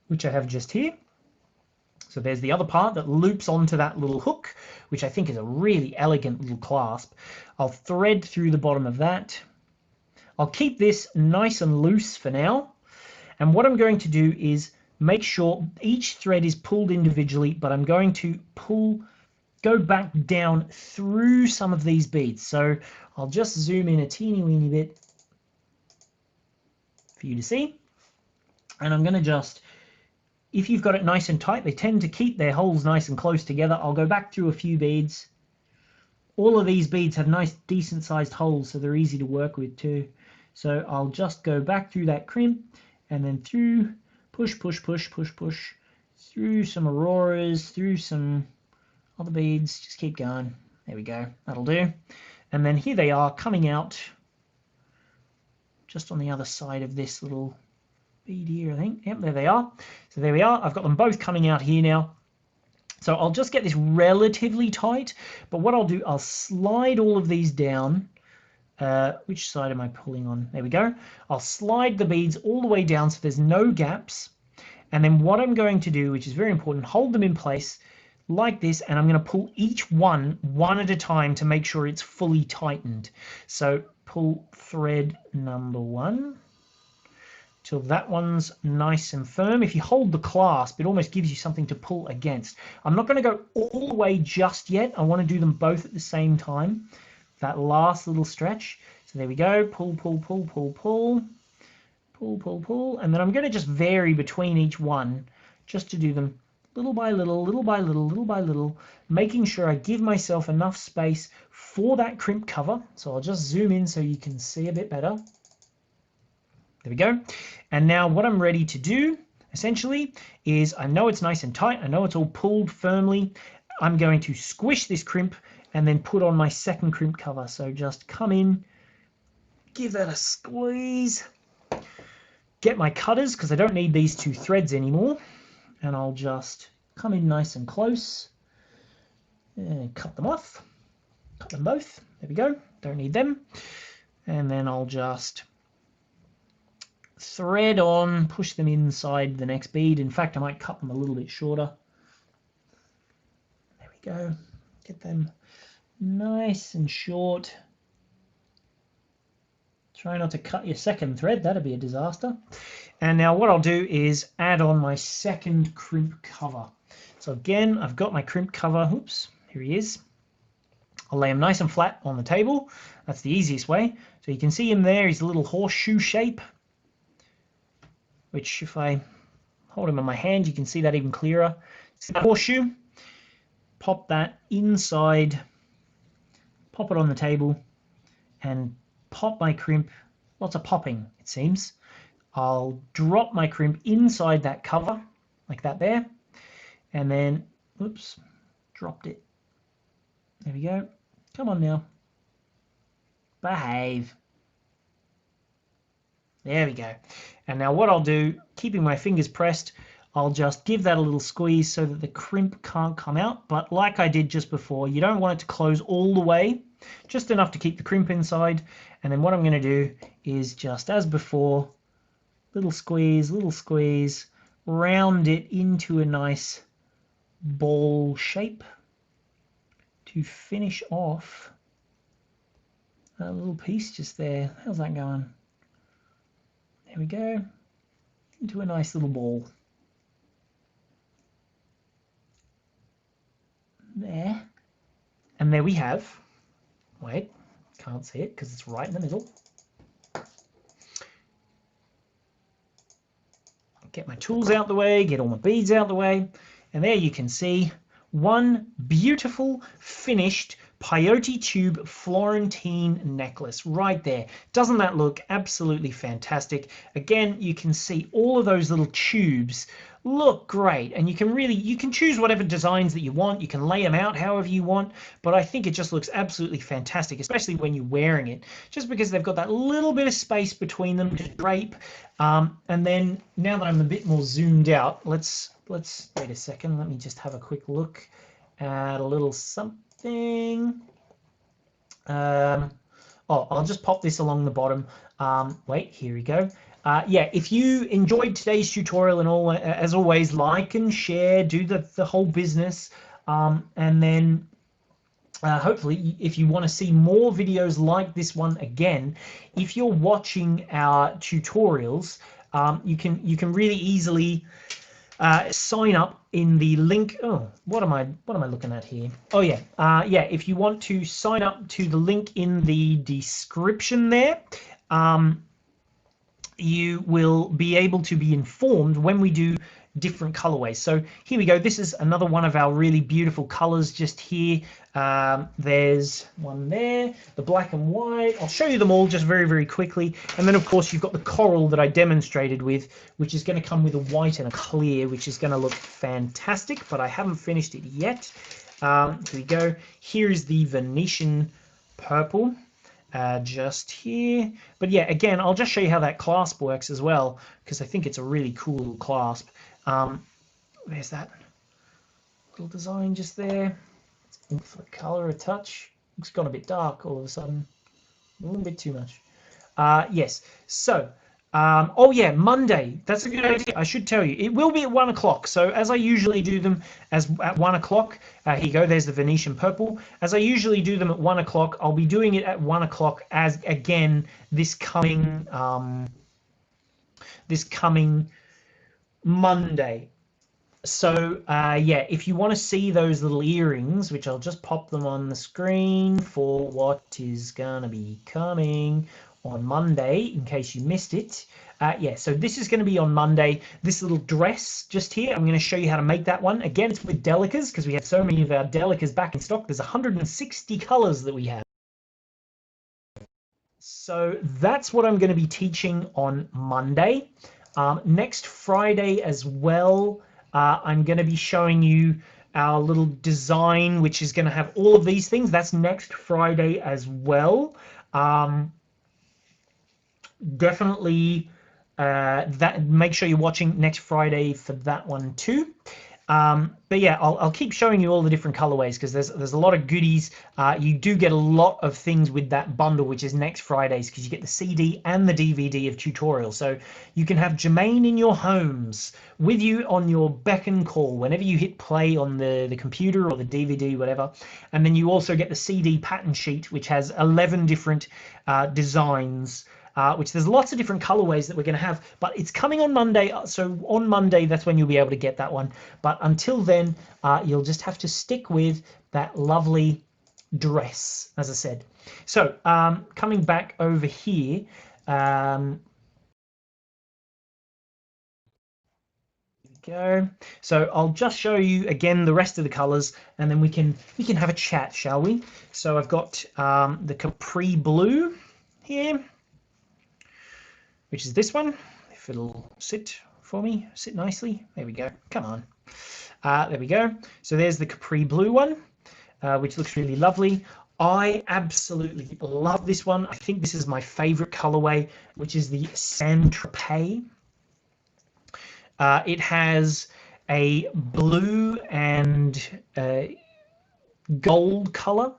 which I have just here. So there's the other part that loops onto that little hook, which I think is a really elegant little clasp. I'll thread through the bottom of that. I'll keep this nice and loose for now. And what I'm going to do is make sure each thread is pulled individually, but I'm going to go back down through some of these beads. So I'll just zoom in a teeny weeny bit for you to see. And I'm going to just, if you've got it nice and tight, they tend to keep their holes nice and close together. I'll go back through a few beads. All of these beads have nice, decent sized holes, so they're easy to work with too. So I'll just go back through that crimp, and then through, push, push, push, push, push, through some auroras, through some other beads, just keep going. There we go, that'll do. And then here they are coming out just on the other side of this little bead here, I think. Yep, there they are. So there we are, I've got them both coming out here now. So I'll just get this relatively tight, but what I'll do, I'll slide all of these down. Which side am I pulling on? There we go. I'll slide the beads all the way down so there's no gaps. And then what I'm going to do, which is very important, hold them in place like this, and I'm going to pull each one at a time to make sure it's fully tightened. So pull thread number 1 till that one's nice and firm. If you hold the clasp, it almost gives you something to pull against. I'm not going to go all the way just yet. I want to do them both at the same time. That last little stretch. So there we go. Pull, pull, pull, pull, pull, pull, pull, pull. And then I'm going to just vary between each one just to do them little by little, little by little, little by little, making sure I give myself enough space for that crimp cover. So I'll just zoom in so you can see a bit better. There we go. And now what I'm ready to do essentially is, I know it's nice and tight. I know it's all pulled firmly. I'm going to squish this crimp and then put on my second crimp cover. So just come in, give that a squeeze, get my cutters, because I don't need these two threads anymore, and I'll just come in nice and close and cut them off, cut them both. There we go, don't need them. And then I'll just thread on, push them inside the next bead. In fact, I might cut them a little bit shorter. go. Get them nice and short. Try not to cut your second thread, that'd be a disaster. And now what I'll do is add on my second crimp cover. So again, I've got my crimp cover. Oops, here he is. I'll lay him nice and flat on the table. That's the easiest way. So you can see him there, he's a little horseshoe shape, which if I hold him in my hand, you can see that even clearer. See that horseshoe? Pop that inside, pop it on the table, and pop my crimp. Lots of popping, it seems. I'll drop my crimp inside that cover, like that there, and then, oops, dropped it. There we go. Come on now. Behave. There we go. And now what I'll do, keeping my fingers pressed, I'll just give that a little squeeze so that the crimp can't come out. But like I did just before, you don't want it to close all the way, just enough to keep the crimp inside. And then what I'm going to do is just as before, little squeeze, round it into a nice ball shape to finish off that little piece just there. How's that going? There we go. Into a nice little ball. There. And there we have, wait, can't see it because it's right in the middle. Get my tools out the way, get all my beads out the way, and there you can see one beautiful finished Peyote Tube Florentine necklace right there. Doesn't that look absolutely fantastic? Again, you can see all of those little tubes look great, and you can choose whatever designs that you want. You can lay them out however you want, but I think it just looks absolutely fantastic, especially when you're wearing it, just because they've got that little bit of space between them to drape. And then now that I'm a bit more zoomed out, let's wait a second. Let me just have a quick look at a little something. I'll just pop this along the bottom. Wait, here we go. Yeah, if you enjoyed today's tutorial and all, as always, like and share, do the whole business, and then hopefully if you want to see more videos like this one again, if you're watching our tutorials, you can really easily sign up in the link. Oh, what am I looking at here? Oh yeah, yeah, if you want to sign up to the link in the description there, you will be able to be informed when we do different colorways. So here we go. This is another one of our really beautiful colors just here. There's one there, the black and white. I'll show you them all just very, very quickly. And then of course you've got the coral that I demonstrated with, which is going to come with a white and a clear, which is going to look fantastic, but I haven't finished it yet. Here we go. Here is the Venetian purple. Just here, but yeah, again, I'll just show you how that clasp works as well, because I think it's a really cool little clasp. There's that little design just there. Let's the color a touch. It's gone a bit dark all of a sudden, a little bit too much. Yes, so oh yeah, Monday, that's a good idea. I should tell you, it will be at 1 o'clock. So as I usually do them at 1 o'clock, here you go, there's the Venetian purple. As I usually do them at 1 o'clock, I'll be doing it at 1 o'clock as again this coming Monday. So yeah, if you want to see those little earrings, which I'll just pop them on the screen for what is gonna be coming on Monday, in case you missed it. Yeah, so this is going to be on Monday. This little dress just here, I'm going to show you how to make that one. Again, it's with Delicas, because we have so many of our Delicas back in stock. There's 160 colors that we have. So that's what I'm going to be teaching on Monday. Next Friday as well, I'm going to be showing you our little design, which is going to have all of these things. That's next Friday as well. Definitely make sure you're watching next Friday for that one too. But yeah, I'll keep showing you all the different colorways because there's a lot of goodies. You do get a lot of things with that bundle, which is next Fridays, because you get the CD and the DVD of tutorials. So you can have Jermaine in your homes with you on your beck and call whenever you hit play on the computer or the DVD, whatever. And then you also get the CD pattern sheet, which has 11 different designs. Which there's lots of different colorways that we're going to have, but it's coming on Monday. So on Monday, that's when you'll be able to get that one. But until then, you'll just have to stick with that lovely dress, as I said. So coming back over here, go. So I'll just show you again the rest of the colors, and then we can have a chat, shall we? So I've got the Capri Blue here, which is this one. If it'll sit for me, sit nicely. There we go. Come on. There we go. So there's the Capri Blue one, which looks really lovely. I absolutely love this one. I think this is my favorite colorway, which is the Saint-Tropez. It has a blue and gold color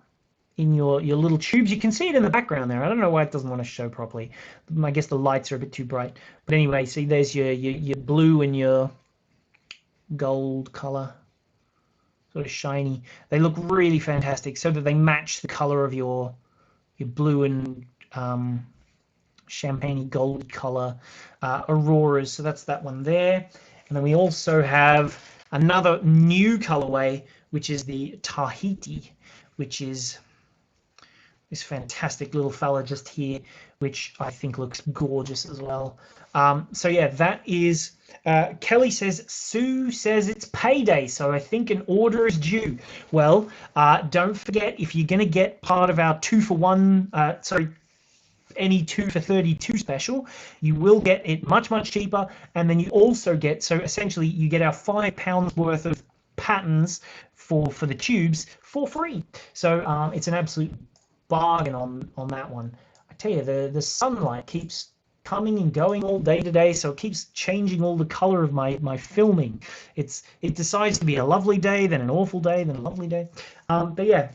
in your little tubes. You can see it in the background there. I don't know why it doesn't want to show properly. I guess the lights are a bit too bright. But anyway, see there's your blue and your gold color, sort of shiny. They look really fantastic, so that they match the color of your blue and champagne gold color auroras. So that's that one there. And then we also have another new colorway, which is the Tahiti, which is this fantastic little fella just here, which I think looks gorgeous as well. So yeah, that is, Kelly says, Sue says it's payday, so I think an order is due. Well, don't forget, if you're going to get part of our 2-for-1, sorry, any 2 for 32 special, you will get it much cheaper, and then you also get, so essentially you get our £5 worth of patterns for the tubes for free. So it's an absolute bargain on that one. I tell you, the sunlight keeps coming and going all day today, so it keeps changing all the color of my filming. It decides to be a lovely day, then an awful day, then a lovely day. But yeah,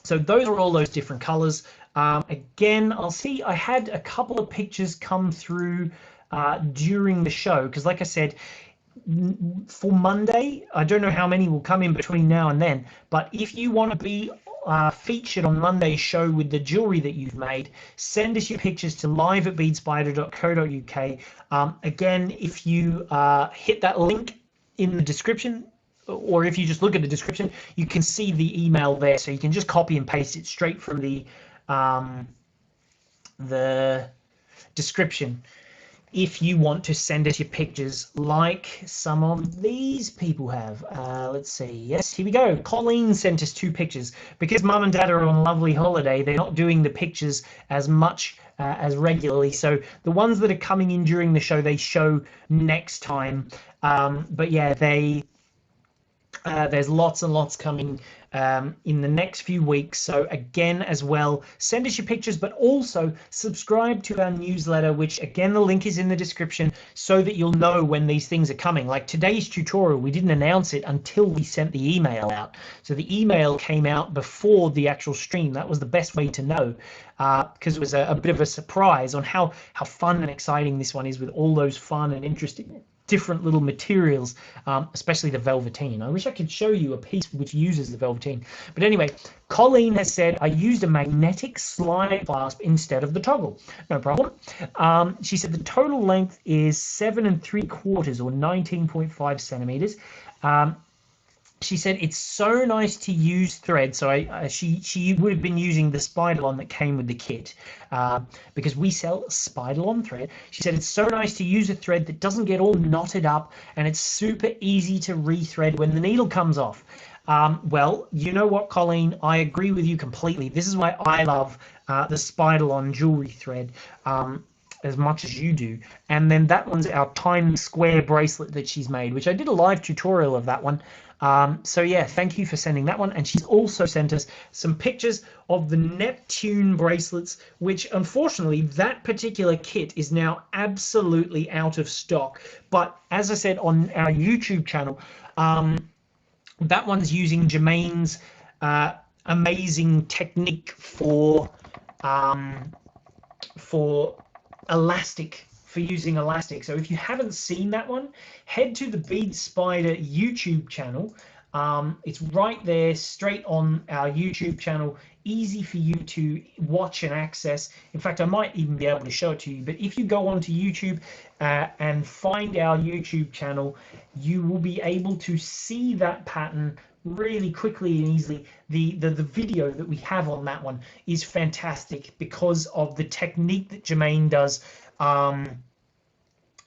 so those are all those different colors. Again, I'll see, I had a couple of pictures come through during the show, because like I said, for Monday, I don't know how many will come in between now and then, but if you want to be featured on Monday's show with the jewelry that you've made, send us your pictures to live@beadspider.co.uk. Again, if you hit that link in the description, or if you just look at the description, you can see the email there, so you can just copy and paste it straight from the description if you want to send us your pictures like some of these people have. Let's see. Yes, here we go. Colleen sent us 2 pictures. Because mum and dad are on lovely holiday, they're not doing the pictures as much as regularly. So the ones that are coming in during the show, they show next time. But yeah, there's lots and lots coming in the next few weeks. So again, as well, send us your pictures, but also subscribe to our newsletter, which again, the link is in the description, so that you'll know when these things are coming. Like today's tutorial, we didn't announce it until we sent the email out. So the email came out before the actual stream. That was the best way to know, because it was a bit of a surprise on how fun and exciting this one is, with all those fun and interesting different little materials, especially the Velvetine. I wish I could show you a piece which uses the Velvetine. But anyway, Colleen has said, I used a magnetic slide clasp instead of the toggle. No problem. She said the total length is 7 3/4 or 19.5 centimeters. She said it's so nice to use thread. So she would have been using the Spider-On that came with the kit, because we sell Spider-On thread. She said it's so nice to use a thread that doesn't get all knotted up, and it's super easy to rethread when the needle comes off. Well, you know what, Colleen, I agree with you completely. This is why I love the Spider-On jewelry thread as much as you do. And then that one's our Times Square bracelet that she's made, which I did a live tutorial of that one. So yeah, thank you for sending that one. And she's also sent us some pictures of the Neptune bracelets, which unfortunately that particular kit is now absolutely out of stock. But as I said on our YouTube channel, That one's using Jermaine's amazing technique for elastic, for using elastic. So if you haven't seen that one, head to the Bead Spider YouTube channel. It's right there, straight on our YouTube channel, easy for you to watch and access. In fact, I might even be able to show it to you, but if you go onto YouTube and find our YouTube channel, you will be able to see that pattern really quickly and easily. The video that we have on that one is fantastic because of the technique that Jermaine does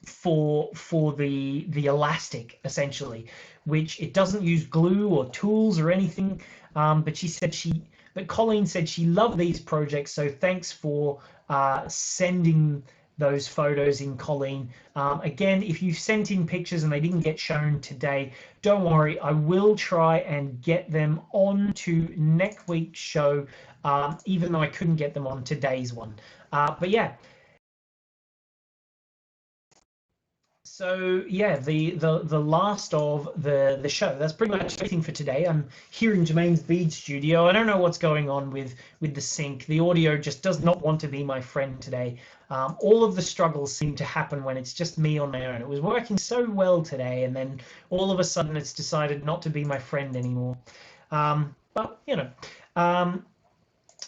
for the elastic, essentially, which it doesn't use glue or tools or anything. But Colleen said she loved these projects, so thanks for sending those photos in, Colleen. Again, if you sent in pictures and they didn't get shown today, don't worry, I will try and get them onto next week's show, even though I couldn't get them on today's one. But yeah. So yeah, the last of the show. That's pretty much everything for today. I'm here in Jermaine's bead studio. I don't know what's going on with the sync. The audio just does not want to be my friend today. All of the struggles seem to happen when it's just me on my own. It was working so well today, and then all of a sudden it's decided not to be my friend anymore. But you know.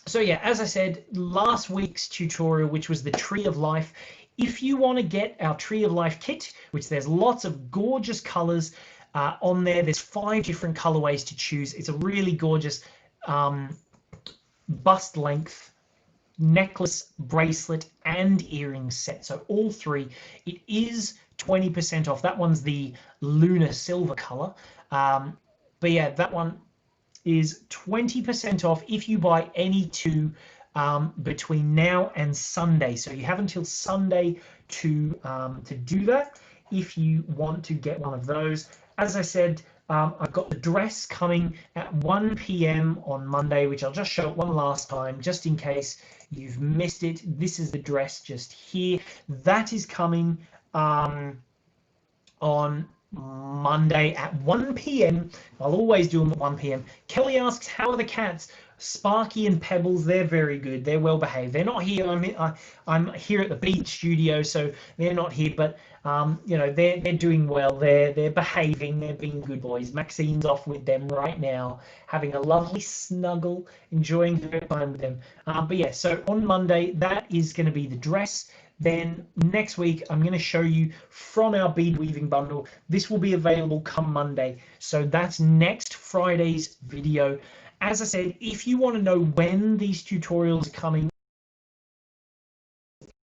So yeah, as I said, last week's tutorial, which was the Tree of Life. If you want to get our Tree of Life kit, which there's lots of gorgeous colors on there, there's 5 different colorways to choose. It's a really gorgeous bust length necklace, bracelet, and earring set. So all 3. It is 20% off. That one's the lunar silver color. But yeah, that one is 20% off if you buy any 2 between now and Sunday. So you have until Sunday to do that if you want to get one of those. As I said, I've got the dress coming at 1 p.m. on Monday, which I'll just show it one last time just in case you've missed it. This is the dress just here. That is coming on Monday at 1 p.m. I'll always do them at 1 p.m. Kelly asks, how are the cats? Sparky and Pebbles, they're very good. They're well behaved. They're not here. I'm here at the Bead studio, so they're not here. But you know, they're doing well. They're behaving. They're being good boys. Maxine's off with them right now, having a lovely snuggle, enjoying her time with them. But yeah, so on Monday that is going to be the dress. Then next week, I'm going to show you from our bead weaving bundle. This will be available come Monday. So that's next Friday's video. As I said, if you want to know when these tutorials are coming,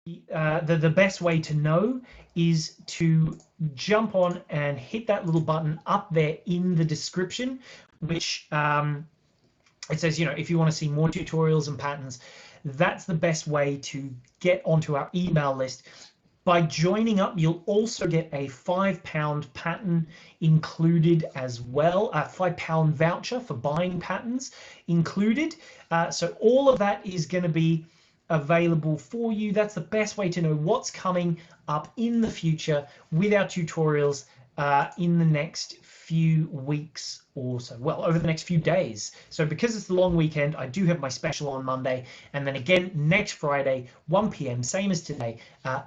the best way to know is to jump on and hit that little button up there in the description, which it says, you know, if you want to see more tutorials and patterns. That's the best way to get onto our email list. By joining up, you'll also get a £5 pattern included as well, a £5 voucher for buying patterns included. So all of that is going to be available for you. That's the best way to know what's coming up in the future with our tutorials in the next few weeks or so, well, over the next few days. So because it's the long weekend, I do have my special on Monday, and then again next Friday 1 p.m. same as today.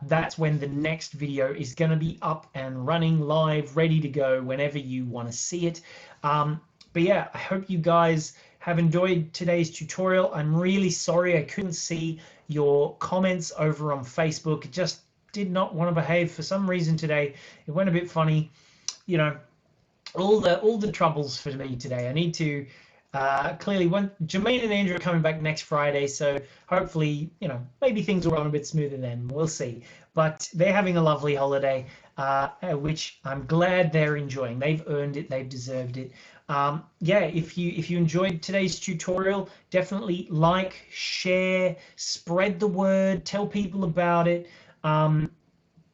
That's when the next video is going to be up and running live, ready to go whenever you want to see it. But yeah, I hope you guys have enjoyed today's tutorial. I'm really sorry I couldn't see your comments over on Facebook. It just did not want to behave for some reason today. It went a bit funny, you know. All the troubles for me today. I need to clearly, when Jermaine and Andrew are coming back next Friday, so hopefully, you know, maybe things will run a bit smoother then. We'll see. But they're having a lovely holiday, which I'm glad they're enjoying. They've earned it. They've deserved it. Yeah, if you enjoyed today's tutorial, definitely like, share, spread the word, tell people about it.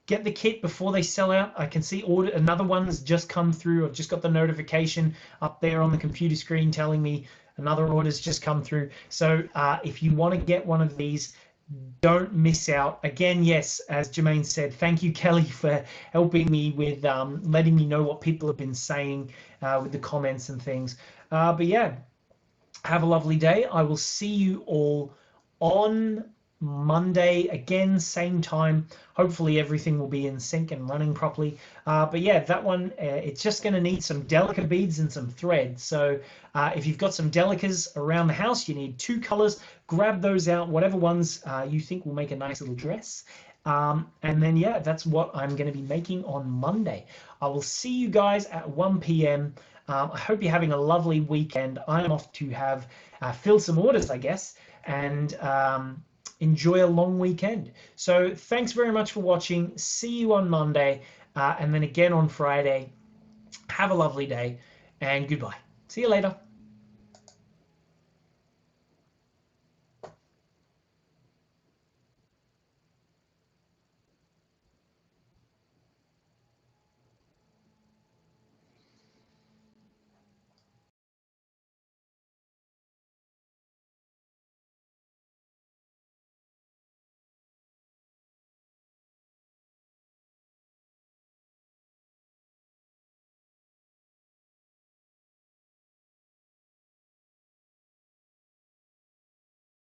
Get the kit before they sell out. I can see another one's just come through. I've just got the notification up there on the computer screen telling me another order's just come through. So if you want to get one of these, don't miss out. Again, yes, as Jermaine said, thank you, Kelly, for helping me with letting me know what people have been saying with the comments and things. But yeah, have a lovely day. I will see you all on Monday again, same time. Hopefully everything will be in sync and running properly. But yeah, that one, it's just going to need some Delica beads and some thread. So if you've got some Delicas around the house, you need 2 colors. Grab those out, whatever ones you think will make a nice little dress. And then, yeah, that's what I'm going to be making on Monday. I will see you guys at 1 p.m. I hope you're having a lovely weekend. I'm off to have fill some orders, I guess, and enjoy a long weekend. So thanks very much for watching. See you on Monday, and then again on Friday. Have a lovely day, and goodbye. See you later.